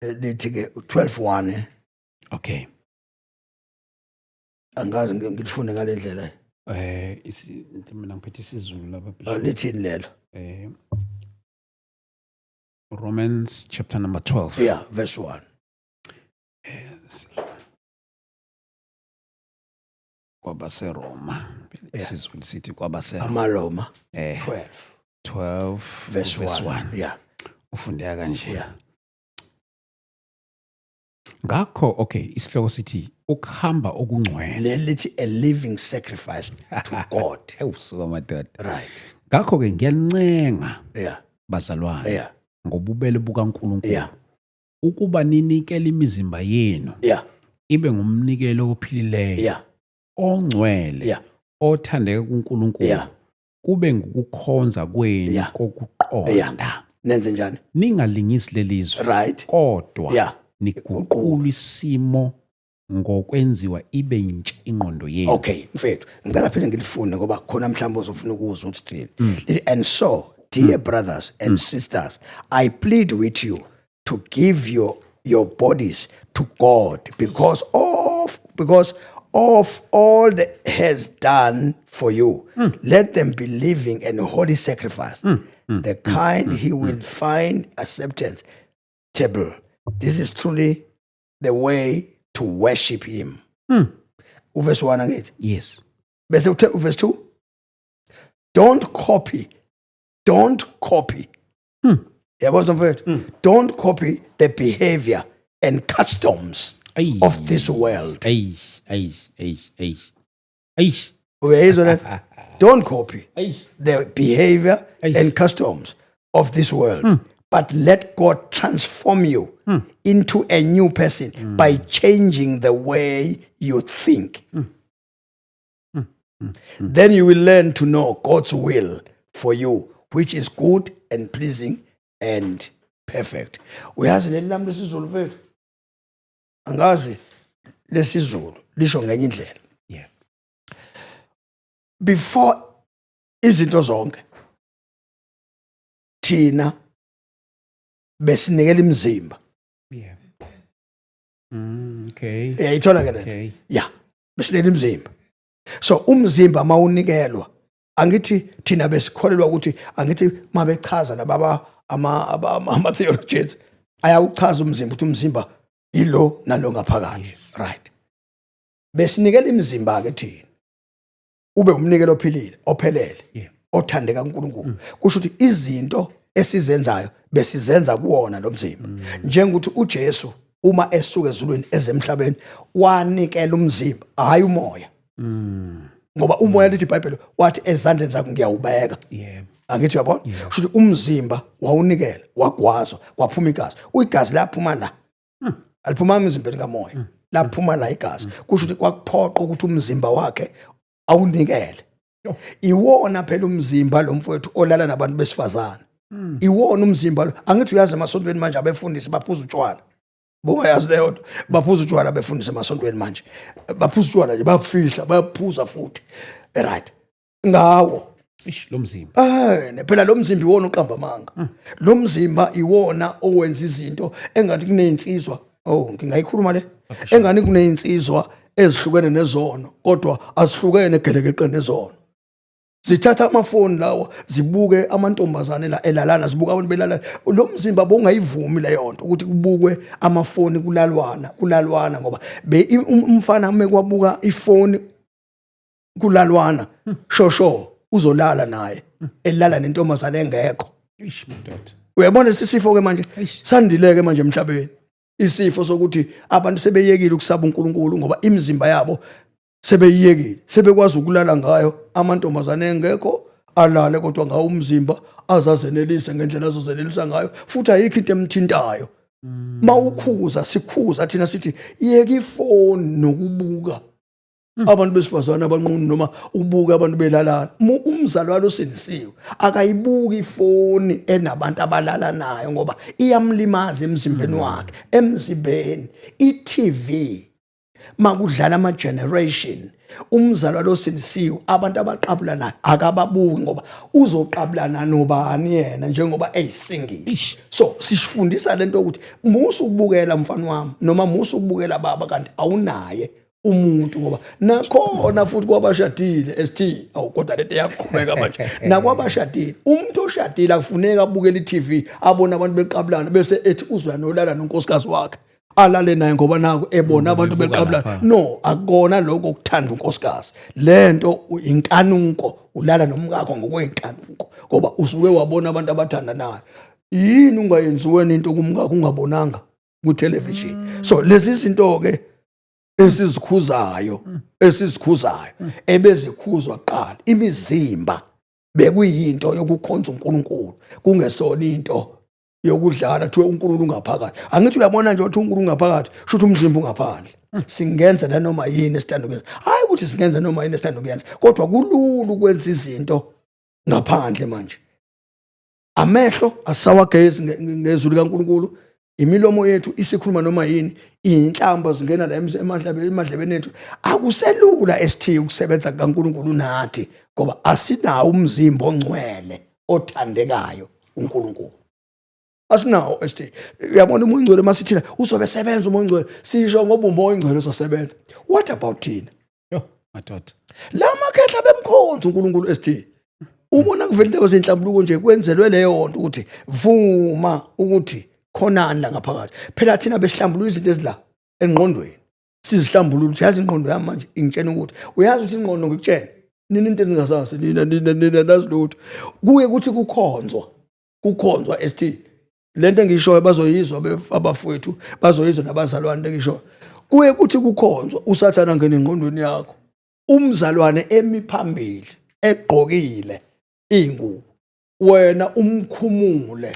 lithi ke 12:1 okay angazi ngilifunde ngalendlela mina ngiphethe isizulu lapha Bishop lithini lelo Romans chapter number 12 yeah verse 1 kwabaseRoma isizulu sithi kwabaseRoma amaloma 12 verse 1 yeah ufundeka kanje yeah ngakho okay isihloko sithi ukuhamba okungcwele lithi a living sacrifice to God ewusuka madoda right ngakho ke ngiyalincenga yeah bazalwane yeah ngobubele bukaNkulunkulu yeah ukuba ninikele imizimba yenu yeah ibe ngumnikelo ophilileyo yeah ongcwele yeah othandeka kuNkulunkulu yeah kube ngukukhonza kwenu Yeah. kokuqonda nenze njani ningalingisi lelizwe right kodwa yeah niguqula isimo ngokwenziwa ibe intsha ingqondo yenu okay mfethu ngicela phela ngilifunde ngoba khona mhlawumbe uzofuna ukuzwa ukuthi thini and so dear brothers and sisters I plead with you to give your bodies to God because of all that has done for you, let them be living and holy sacrifice, the kind he will find acceptance. This is truly the way to worship him. Verse 1 again. Yes. Verse 2. Don't copy. Yeah, what's the word? Don't copy the behavior and customs Aye. of this world. Ay. Where is that? Don't copy Ay. the behavior and customs of this world, but let God transform you into a new person by changing the way you think. Then you will learn to know God's will for you, which is good and pleasing and perfect. Uyazi leli lami lesizulu mfethu, angazi lesizulu lisho ngenye indlela. Yeah. Before izinto zonke thina besinikela imizimba. Yeah. Okay. Uyayithola ke lento? Okay. Yeah, besinikela imizimba. So umzimba mawunikelwa, angithi thina besikholelwa ukuthi angithi mabechaza lababa ama theologians ayawuchaza umzimba ukuthi umzimba yilo nalo ngaphakathi. Yes. Right. Besinikela imizimba ke thina. Ube umnikelo ophilile, ophelele, Yeah. othandeka uNkulunkulu. Kusho ukuthi izinto esizenzayo besizenza kuwona lo mzimba. Njengokuthi uJesu uma esuka ezulwini ezemhlabeni wanikela umzimba, hayi umoya. Ngoba umoya lithi iBhayibheli wathi ezandleni zakho ngiyawubeka. Yeah. Angithi uyabona? Kusho ukuthi umzimba wawunikela, wagwazwa, kwaphuma igazi. Uyigazi laphuma la. Aliphuma emzimbeni kamoya. Laphuma la igazi. Kusho ukuthi kwakuphoqa ukuthi umzimba wakhe awunikele. Iwona phela umzimba lo mfowethu olala nabantu besifazana. Iwona umzimba lo. Angithi uyazi emasontweni manje abefundisi baphuza utshwala. Bongayazi leyo nto. Baphuza utshwala befundisa emasontweni manje. Baphuza utshwala nje babufihla, bayaphuza futhi. Right. Ngawo. Lo mzimba. Phela lo mzimba iwona uqamba amanga. Lo mzimba iwona owenza izinto engathi kunezinsizwa. Oh, ngingayikhuluma le. Engani kunezinsizwa ezihlukene nezono, kodwa asihlukene gelekeqe nezono. Zithatha amafoni lawa, zibuke amantombazane la elalana, zibuka abantu belalana. Lo mzimba bongayivumi leyo nto ukuthi kubukwe amafoni kulalwana ngoba umfana mekwabuka ifoni kulalwana, shosho uzolala naye, elala nentombazane engekho. Madoda. Uyabona lesifo ke manje sandileke manje emhlabeni. Isifo sokuthi abantu sebeyekile ukusaba uNkulunkulu ngoba imizimba yabo sebeyiyekile, sebekwazi ukulala ngayo, amantombazane engekho alale kodwa ngawo umzimba azazenelise ngendlela azozenelisa ngayo, futhi ayikho into emthintayo. Mawukhuza sikhuza thina sithi yeka ifoni nokubuka abantu besifazana abanqunu noma ubuka abantu belalana. Umzalwane osindisiwe akayibuki ifoni enabantu abalala nayo ngoba iyamlimaza emzimbeni wakhe. Emzimbeni iTV makudlala ama generation, umzalwane osindisiwe abantu abaqabula naye akababuki ngoba uzoqabulana nobani yena njengoba eyisingile. So sifundisa lento ukuthi musu ukubukela mfana wami noma musu ukubukela baba kanti awunaye umuntu ngoba nakhona futhi kwabashadile ST kodwa lento yaqhubeka manje nakwabashadile umuntu oshadile akufuneka abukele iTV abona abantu beqabulana bese ethi uzwa nolala nonkosikazi wakhe alale naye ngoba naku ebona abantu beqabulana. No, akona lokho ukuthanda unkosikazi. Lento inkanunko, ulala nomkakho ngokweinkanunko ngoba usuke wabona abantu abathanda naye. Yini ungayenziweni into kumkakho ungabonanga ku television? So lezi zinto ke esizikhuzayo ebezikhuzwa kuqala imizimba bekuyinto yokukhonza uNkulunkulu kungesona into yokudlala thiwe uNkulunkulu ungaphakathi. Angithi uyabona nje ukuthi uNkulunkulu ungaphakathi shuthi umzimba ungaphandle. Singenza nanoma yini esithanda ukwenza, hayi ukuthi singenza noma yini esithanda ukwenza, kodwa kulula ukwenza izinto ngaphandle manje. Amehlo asawagezi ngezulu kaNkulunkulu, imilomo yethu isikhuluma noma yini, inhlamba zingena la emadlebeni ethu. Akuselula esithi ukusebenza kaNkulunkulu nathi ngoba asinawo umzimba ongcwele othandekayo uNkulunkulu. Asinawo esithi uyabona umoya ongcwele masithina uzobe sebenza umoya ongcwele, sisho ngoba umoya ongcwele uzosebenza. What about thina? madoda. La makhehla bemkhonza uNkulunkulu ST. Ubona kuvela indaba zenhlambuluko nje kwenzelwe leyo nto ukuthi vuma ukuthi khonani la ngaphakathi. Phela thina besihlambulula izinto ezila engqondweni. Sizihlambulula uyazi ingqondo yami manje ingitshena ukuthi uyazi ukuthi ingqondo ngikutshela nini into engingasazi nina nazi lutho. Kuye ukuthi kukhonzwa ST. Lento engishoyo bazoyizwa abafowethu bazoyizwa nabazalwane engishoyo. Kuye ukuthi kukhonzwa usathana ngene engqondweni yakho. Umzalwane emiphambili egqokile ingubo wena umkhumule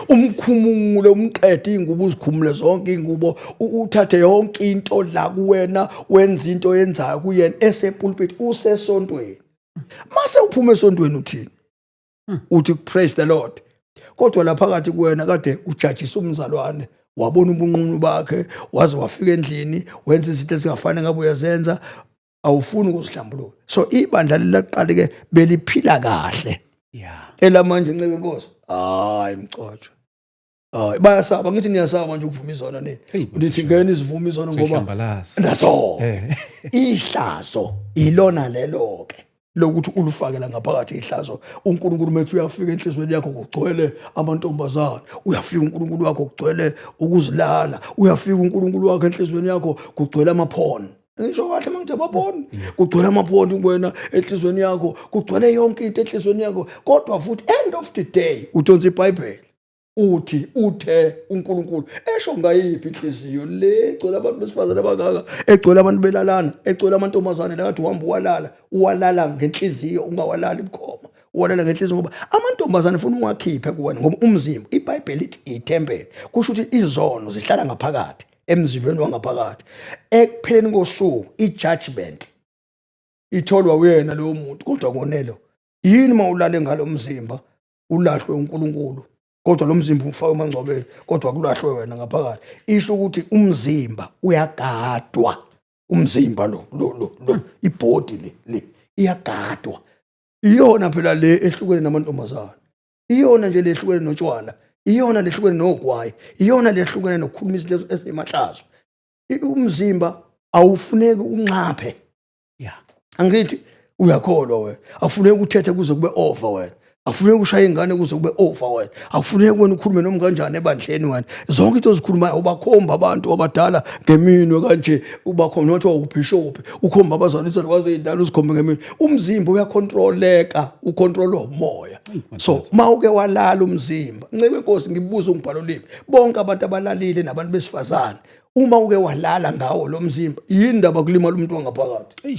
umkhumule umqede ingubo uzikhumule zonke ingubo uthathe yonke into la kuwena wenza into yenzayo kuyena esepulpit usesontweni mase uphuma esontweni uthini uthi praise the Lord kodwa lapha phakathi kuwena kade ujudgisa umzalwane wabona ubunqunu bakhe waze wafika endlini wenza izinto ezingafanele ngabe uyazenza awufuni ukuzihlambulula. So ibandla lelaqale ke beliphila kahle. Elamanje nceke Nkosi. Hayi mcotsho. Bayasaba ngithi niyasaba manje ukuvuma izona nini. Uthi ngene izivuma izona ngoba naso. Ihlazo ilona lelo ke lokuthi ulufakela ngaphakathi ihlazo. uNkulunkulu methu uyafika enhlizweni yakho kugcwele amantombazana. Uyafika uNkulunkulu wakho kugcwele ukuzilala. Uyafika uNkulunkulu wakho enhlizweni yakho kugcwele amaphone. Ngisho kahle mangithi amaphondo kugcwele amaphondo kuwena enhlizweni yakho kugcwele yonke into enhlizweni yakho kodwa futhi end of the day uthonsa iBhayibheli uthi uthe uNkulunkulu esho ngayiphi inhliziyo le egcwele abantu besifazane abangaka egcwele abantu belalana egcwele amantombazane la kade uhamba uwalala ngenhliziyo ungawalali bukhoma uwalala ngenhliziyo ngoba amantombazane ufuna ungakhiphe kuwena ngoba umzimba iBhayibheli ithi ithempeli kusho ukuthi izono zihlala ngaphakathi emzimbeni wangaphakathi ekupheleni kosuku ijudgment itholwa uyena lo muntu kodwa konelo yini mawulale ngalo mzimba ulahlwe uNkulunkulu kodwa lo mzimba ufaka emangcwabeni kodwa kulahlwe wena ngaphakathi isho ukuthi umzimba uyagadwa umzimba lo ibody le iyagadwa iyona phela le ehlukene namantombazana iyona nje lehlukene notshwala iyona lehlukene nogwayi iyona lehlukene nokukhuluma izinto ezemahlazo umzimba awufuneki unxaphe angithi uyakholwa wena akufuneki uthethe kuze kube over wena akufuneki ushaye ingane kuze kube over wena akufuneki wena ukhulume noma kanjani ebandleni wena zonke into ozikhulumayo ubakhomba abantu abadala ngeminwe kanje ubakhomba nokuthi ubishop ukhomba abazalisa kwazeyindala uzikhombe ngeminwe umzimba uyakontroleka ukontrolwa umoya so mawuke walala umzimba ncebe Nkosi ngibuza umbhalo lipi bonke abantu abalalile nabantu besifazane uma uke walala ngawo lo mzimba yini indaba kulimala umuntu wangaphakathi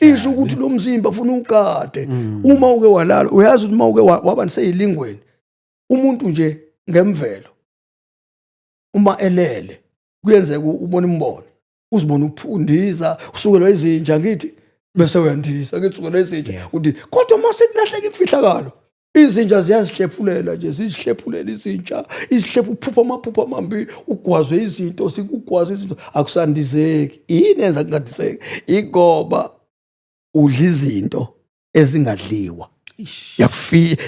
isho ukuthi lo mzimba ufuna ukade uma uke walala uyazi ukuthi uma uke waba niseyilingweni umuntu nje ngemvelo uma elele kuyenzeka ubone imbono uzibona uphundiza usukelwa izinja ngithi bese uyandisa ngitsukelwa izinja uthi kodwa mase kulahleka imfihlakalo izinja ziyazihlephulela nje zizihlephulela izinja izihlephu uphupha amaphupho amambi ugwazwe izinto sikugwaza izinto akusandizeki yini enza kungadiseki ingoba udla izinto ezingadliwa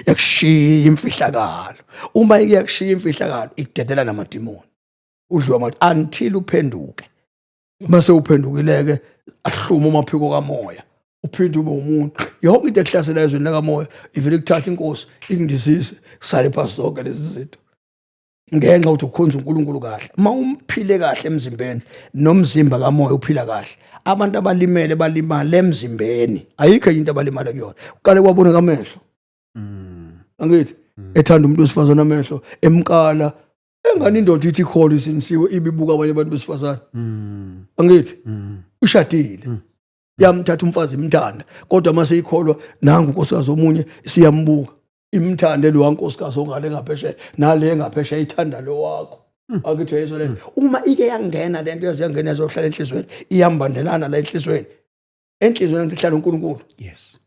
yakushiya imfihlakalo uma iyakushiya imfihlakalo ikudedela namadimoni udliwa until uphenduke mase uphendukileke ahluma amaphiko kamoya uphinde ube umuntu yonke into ehlasela ezweni lakamoya ivele kuthatha inkosi ingindisise kusale phansi zonke lezi zinto ngenxa ukuthi ukhonza uNkulunkulu kahle uma umphile kahle emzimbeni nomzimba kamoya uphila kahle abantu abalimele balimala emzimbeni ayikho into abalimala kuyona uqale kwabona kamehlo angithi ethanda umuntu wesifazana amehlo emkala engani indoda ithi ikholo isinisiwe ibibuka abanye abantu besifazana angithi ushadile yamthatha umfazi imthanda kodwa mase ikholwa nangu unkosikazi omunye siyambuka imthande lo wankosikazi ongale ngaphesheya nale ngaphesheya ithanda lo wakho akithi yeso le uma ike yangena lento yaziyangena ezohlala enhlizweni iyambandelana la enhlizweni kuhlala uNkulunkulu yes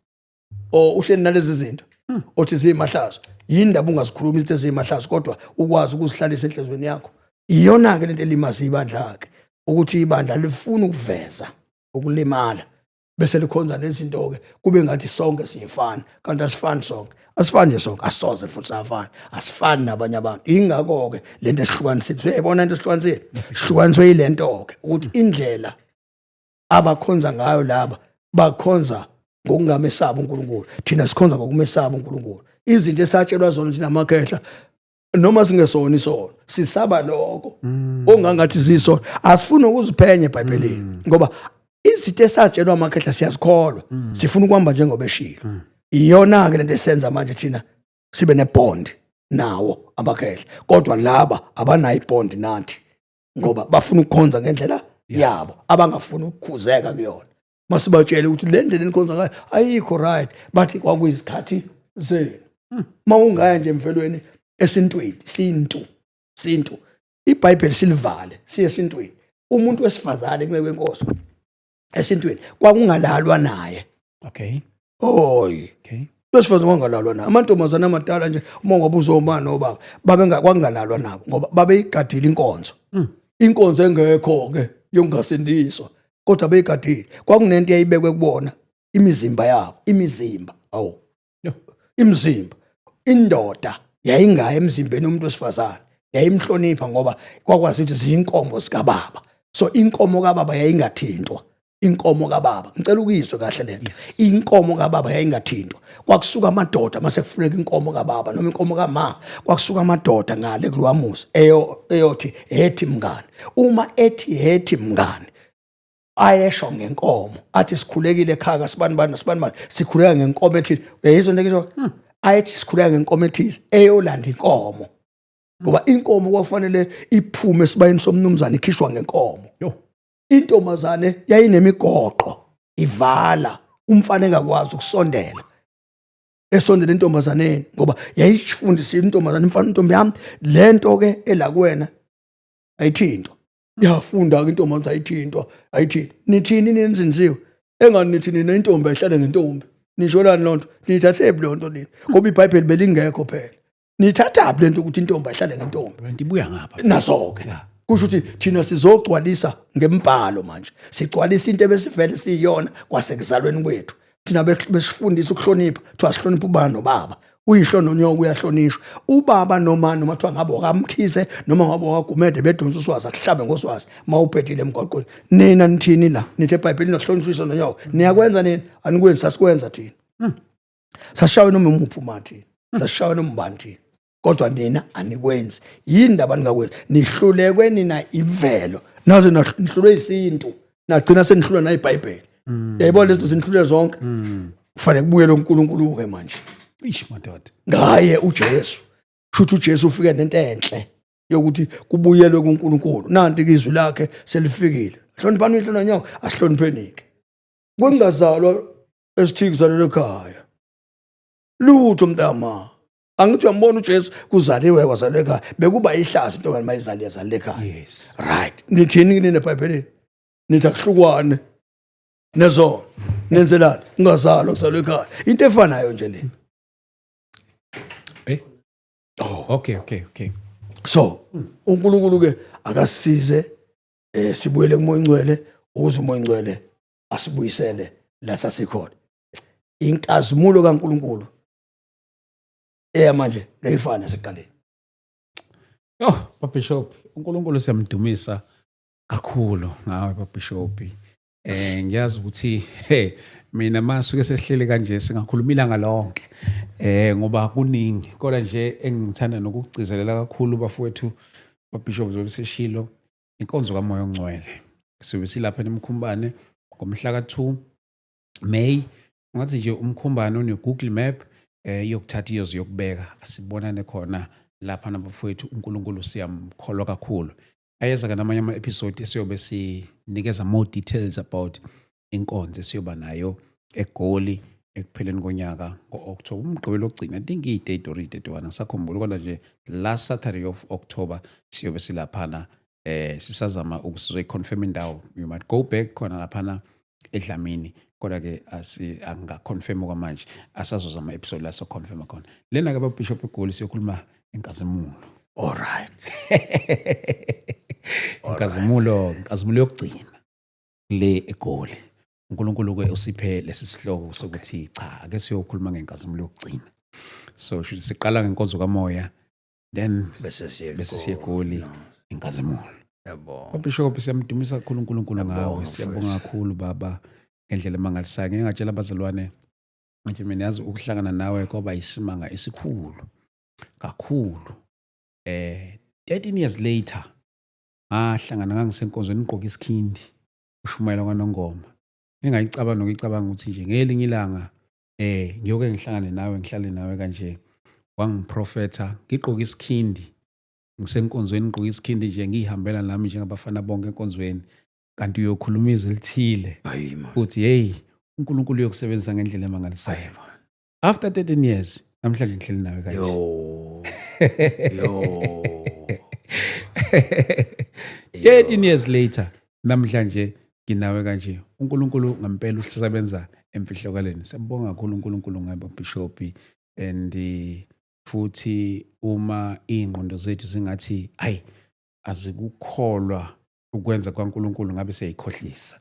uhleli nalezi zinto othi zimahlazo yini ndaba ungazikhuluma izinto ezimahlazo kodwa ukwazi ukuzihlalisa enhlizweni yakho iyona ke lento elimazi ibandla ke ukuthi ibandla lifuna ukuveza ukulimala bese likhonza nezinto ke kube ngathi sonke siyefana kanti asifani sonke asifani nje sonke asoze futhi safana asifani nabanye abantu ingakho ke lento esihlukanisile uyayibona into esihlukanisile sihlukaniswe yilento ke ukuthi indlela abakhonza ngayo laba bakhonza ngokungamesaba uNkulunkulu thina sikhonza ngokumesaba uNkulunkulu izinto esatshelwa zona thina amakhehla noma singesona isono sisaba lokho ongangathi zisona asifuni ukuziphenya eBhayibhelini ngoba izinto esatshelwa amakhehla siyazikholwa sifuna ukuhamba njengoba eshilo iyona ke lento esenza manje thina sibe nebond nawo amakhehla kodwa laba abanayo ibond nathi ngoba bafuna ukukhonza ngendlela yabo abangafuni ukukhuzeka kuyona masibatshele ukuthi le ndlela enikhonza ngayo ayikho right bathi kwakuyisikhathi zenu mawungaya nje emvelweni esintweni sintu iBhayibheli silivale siye esintweni umuntu wesifazane kunye kwenkosi esintweni kwakungalalwa naye okay wesifazane kwangalalwa naye amantombazana amadala nje uma ngabuza omama nobaba kwakungalalwa nabo ngoba babeyigadile inkonzo engekho ke yongasindiswa kodwa beyigadile kwakunento eyayibekwe kubona imizimba yabo imizimba indoda yayingaya emzimbeni umuntu wesifazane yayimhlonipha ngoba kwakwazi ukuthi ziyinkomo zikababa so inkomo kababa yayingathintwa inkomo kababa ngicela ukuyizwe kahle lento inkomo kababa yayingathintwa kwakusuka amadoda mase kufuneka inkomo kababa noma inkomo kama kwakusuka amadoda ngale kulwamusi eyothi hethi mngani uma ethi hethi mngani ayesho ngenkomo athi sikhulekile ekhaya sibani sikhuleka ngenkomo ethi uyayizwa into ngisho ayethi sikhuleka ngenkomo ethi eyolanda inkomo ngoba inkomo kwafanele iphume esibayeni somnumzane ikhishwa ngenkomo intombazane yayinemigoqo ivala umfana engakwazi ukusondela esondela intombazaneni ngoba yayifundisile intombazane umfana intombi yami lento ke elakwena ayithinto yafunda ke intombazane ayithintwa ayithi nithini nenzinziwe engani nithi nina intombi ayihlale ngentombi nisholani lonto nithathe lonto nini ngoba iBhayibheli belingekho phela nithatha lento ukuthi intombi ayihlale ngentombi ndibuya ngapha nasoke kusho ukuthi thina sizogcwalisa ngembhalo manje sigcwalisa into ebesivele siyiyona kwasekuzalweni kwethu thina besifundisa ukuhlonipha thiwa sihlonipha ubaba nobaba uyihlo nonyoko uyahlonishwa ubaba noma thiwa ngabe wakamkhise noma ngabe wakagumede bedonsa uswazi akuhlabe ngoswazi mawuphethile emgwaqweni nina nithini la nithi eBhayibhelini nohlonishwa nonyoko niyakwenza nini anikwenzi sasikwenza thina sashawe noma umuphi umathi sashawe noma ubani thina kodwa nina anikwenzi yini ndaba ningakwenzi nihlulekwe nina imvelo nazo nihlulwe isintu nagcina senihlulwa na iBhayibheli yayibona lezo zinihlule zonke kufanele kubuyele uNkulunkulu ke manje madoda ngaye uJesu shuthi uJesu ufike nento enhle yokuthi kubuyelwe kuNkulunkulu nanti izwi lakhe selifikile hloniphani inhlolo nyawo asihloniphenike kwengazalwa esithikizalelwe ekhaya lutho mntama angithi uyambona uJesu kuzaliwe kwazalwe ekhaya bekuba ihlazo into ngani mayizali yazalwe ekhaya yes right nithini kini neBhayibhelini nithi akuhlukwane nezo nenzelani ungazalwa kuzalwe ekhaya into efanayo nje le okay so uNkulunkulu ke akasize sibuyele kumoya ingcwele ukuze umoya ingcwele asibuyisele la sasikhona inkazimulo kaNkulunkulu manje ngayifana sekuqaleni Bishop uNkulunkulu siyamdumisa kakhulu ngawe Bishop ngiyazi ukuthi mina masuke sehlele kanje singakhuluma ilanga lonke ngoba kuningi kodwa nje engithanda nokugcizelela kakhulu bafowethu Bishop zobiseshilo inkonzo kamoya ongcwele sibe silapha eMkhumbane ngomhla ka2 May ngathi nje uMkhumbane une Google Map yokuthatha iyozo yokubeka asibonane khona lapha nabafowethu uNkulunkulu siyamkholwa kakhulu ayeza kana amanye ama episode esiyobe sinikeza more details about inkonzo esiyoba nayo eGoli ekupheleni konyaka ngoOctober umgqibelo ogcina I think i-date or i-31 ngisakhumbula kodwa nje last Saturday of October siyobe silaphana sisazama ukusizoyiconfirm indawo you might go back khona laphana eDlamini kodwa ke angaconfirm kwamanje asazozama episode la so confirm khona lena ke Bishop eGoli siyokhuluma inkazimulo all right inkazimulo yokugcina le eGoli uNkulunkulu ke usiphe lesi sihloko sokuthi cha ake siyokhuluma ngenkazimulo yokugcina. So should siqala ngenkonzo kamoya then bese siye eGoli inkazimulo. Yabo. Bishop siyamdumisa kakhulu uNkulunkulu ngawe. Siyabonga kakhulu baba ngendlela emangalisayo. Ngeke ngatshela abazalwane ngithi mina yazi ukuhlangana nawe kwaba isimanga esikhulu kakhulu. 13 years later ngahlangana ngangisenkonzweni ngigqoka isikhindi ushumayela kwaNongoma. Engayicabanga nokuyicabanga ukuthi nje ngelinye ilanga ngiyoke ngihlangane nawe ngihlale nawe kanje. Wangiprofetha ngigqoka isikhindi ngisenkonzweni ngigqoka isikhindi nje ngihambela nami njengabafana bonke enkonzweni kanti uyokhuluma izwi elithile uthi hey uNkulunkulu uyokusebenzisa ngendlela emangalisayo. After 13 years namhlanje ngihleli nawe kanje. Yo 13 years later namhlanje nginawe kanje. uNkulunkulu ngempela usebenza emfihlokaleni. Siyabonga kakhulu uNkulunkulu ngabe Bishop and futhi uma ingqondo zethu zingathi hayi azikukholwa ukwenza kwaNkulunkulu ngabe siyayikhohlisa.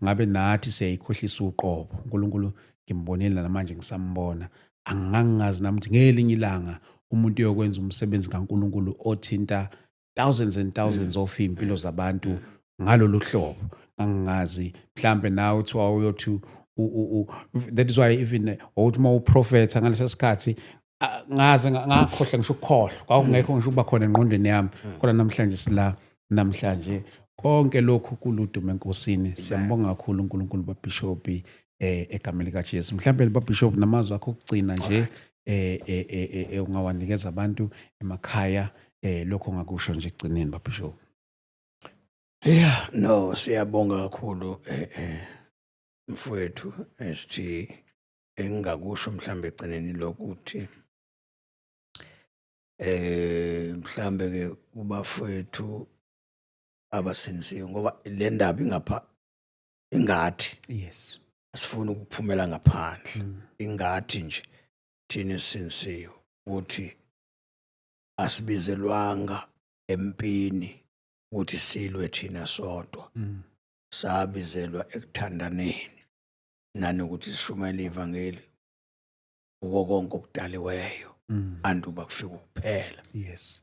Ngabe nathi siyayikhohlisa uqobo. uNkulunkulu ngimbonile namanje ngisambona. Angangazi nami ukuthi ngelinye ilanga umuntu uyokwenza umsebenzi kaNkulunkulu othinta thousands and thousands of impilo zabantu ngalolu hlobo. Angazi mhlambe nawe uthi uyothi that is why even uthi uma uprofetha ngalesa sikhathi ngaze ngakhohlwa ngisho ukukhohlwa kwakungekho ngisho ukuba khona engqondweni yami kodwa namhlanje sila namhlanje konke lokhu kuludumo enkosini. Siyambonga kakhulu uNkulunkulu baBishop egameni likaJesu. Mhlambe baBishop namazwi akho okugcina nje ungawanikeza abantu emakhaya lokho ngakusho nje ekugcineni baBishop. Yeah, no, siyabonga kakhulu mfowethu esithi engakusho mhlambe egcineni lokuthi mhlambe ke kubafowethu abasinisiwe ngoba le ndaba ingapha ingathi Yes. asifuni ukuphumela ngaphandle. Ingathi nje thina esinisiwe ukuthi asibizelwanga empini ukuthi silwe thina sodwa. Sabizelwa ekuthandaneni nanokuthi sishumayele ivangeli uko konke okudaliweyo anduba kufika ukuphela. Yes.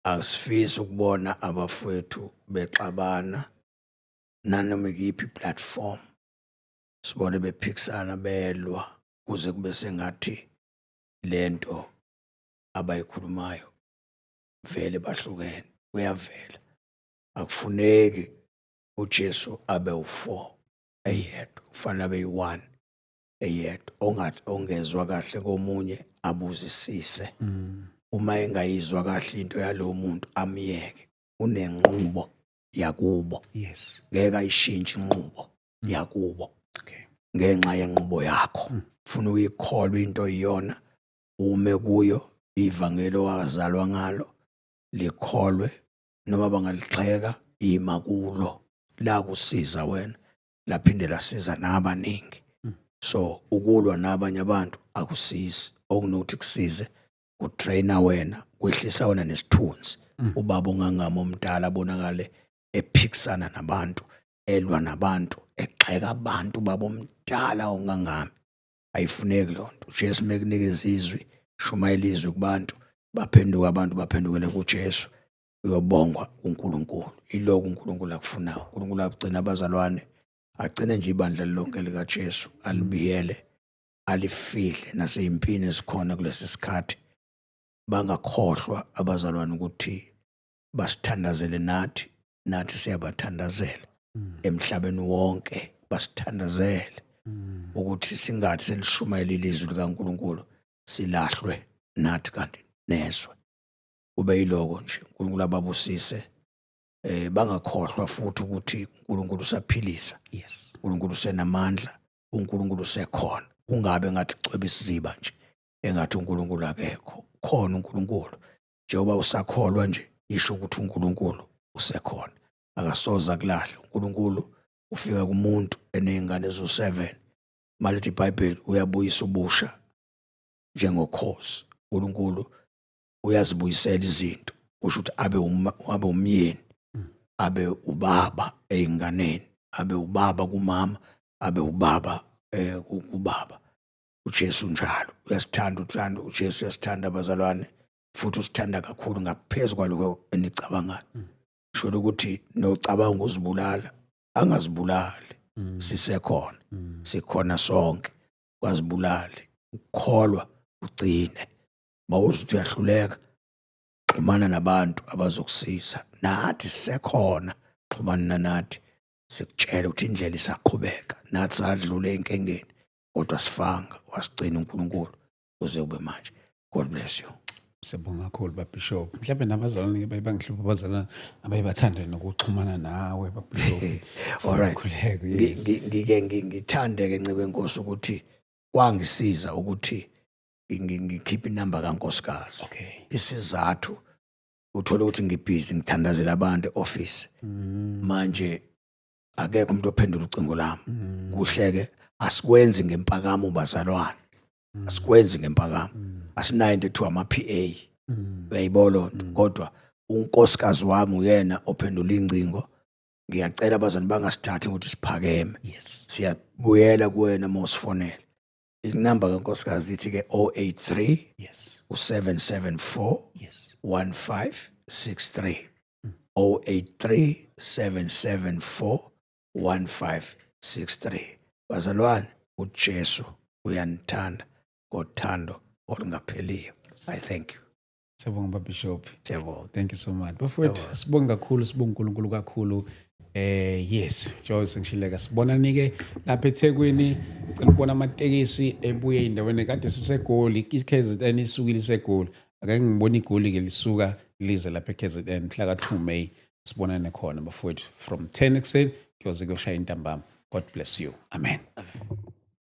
Asifisi ukubona abafowethu bexabana nanoma ikuphi platform. Sibone bephikisana belwa kuze kube sengathi lento abayikhulumayo vele bahlukene. Kuyavela akufuneki uJesu abe u4 eyedwa. Kufanele abe yi1 eyedwa. Ongathi ongezwa kahle komunye abuzisise. Uma engayizwa kahle into yalo muntu amyeke. Unenqubo yakubo. Yes. Ngeke ayishintshe inqubo yakubo. Okay. Ngenxa yenqubo yakho. Ufuna uyikholwa into iyona ume kuyo ivangeli owazalwa ngalo likholwe noma bangalixheka ima kulo la kusiza wena laphinde lasiza nabaningi. So ukulwa nabanye abantu akusizi. Okunokuthi kusize kutraina wena kwehlisa wena nesithunzi. Ubaba ongangama omdala abonakale ephikisana nabantu elwa nabantu exheka abantu baba omdala ongangami. Ayifuneki lonto. uJesu mekunikeza izwi shumayela izwi kubantu baphenduka abantu baphendukele kuJesu uyobongwa uNkulunkulu. Iloko uNkulunkulu akufunayo. uNkulunkulu agcina abazalwane agcine nje ibandla lonke likaJesu alibiyele alifihle naseyimpini esikhona kulesi sikhathi. Bangakhohlwa abazalwane ukuthi basithandazele nathi siyabathandazela emhlabeni wonke. Basithandazele ukuthi singathi selishumayela ilizwi likaNkulunkulu silahlwe nathi kanti neswe. Kube yiloko nje uNkulunkulu ababusise. Bangakhohlwa futhi ukuthi uNkulunkulu usaphilisa. Yes. uNkulunkulu usenamandla. uNkulunkulu usekhona. Kungabe ngathi cweba isiziba nje engathi uNkulunkulu akekho. Khona uNkulunkulu. Njengoba usakholwa nje isho ukuthi uNkulunkulu usekhona. Akasoza kulahle. uNkulunkulu ufika kumuntu enezingane ezo7. Malithi iBhayibheli uyabuyisa ubusha njengokhozi. uNkulunkulu uyazibuyisela izinto. Kusho ukuthi abe umyeni, abe ubaba einganeni, abe ubaba kumama, abe ubaba ubaba. uJesu njalo uthanda uJesu uyasithanda abazalwane futhi usithanda kakhulu ngaphezulu kwalokho enicabangayo. Sho ukuthi nocabanga uzibulala angazibulali. Sisekhona. Sikhona sonke. Kwazibulali. Ukukholwa ugcine. Mawuzuthi uyahluleka xhumana nabantu abazokusiza. Nathi sisekhona. Xhumana nathi. Sikutshela ukuthi indlela isaqhubeka. Nathi sadlule enkengeni kodwa sifanga wasigcina uNkulunkulu kuze kube manje. God bless you. Sibonga kakhulu baBishop. Mhlawumbe nabazalwane bayibangihlupha abazalwane abayibathanda nokuxhumana nawe baBishop. Alright. Ngithande ke ncebe enkosi ukuthi kwangisiza ukuthi ngikhiphe inamba kaNkosikazi. Okay. Isizathu uthola ukuthi ngibhizi ngithandazela abantu e-office. Manje akekho umuntu ophendula ucingo lami. Kuhleke asikwenzi ngempakamo bazalwane. Asikwenzi ngempakamo. Asinayo into ethiwa ama-PA. Uyayibona kodwa unkosikazi wami uyena ophendula incingo. Ngiyacela abazalwane bangasithathi ukuthi siphakeme. Yes. Siyabuyela kuwena mosifonela. Inamba kaNkosikazi ithi ke 083 Yes. u774 Yes. 1563. 083 774 1563. Bazalwane uJesu uyanithanda ngothando olungapheliyo. I thank you. Sibonga baBishop. Siyabonga. Thank you so much. Bafowethu sibonga kakhulu, sibonga uNkulunkulu kakhulu. Yes, Joe sengishileka sibonani ke lapha eThekwini. Cela ukubona amatekisi ebuye endaweni kade sisegoli, iKZN isukile isegoli. Ake ngibona igoli ke lisuka lize lapha eKZN mhla ka 2 May. Sibonane khona bafowethu from 10 ekuseni kuyoze kuyoshaya intambama. God bless you. Amen.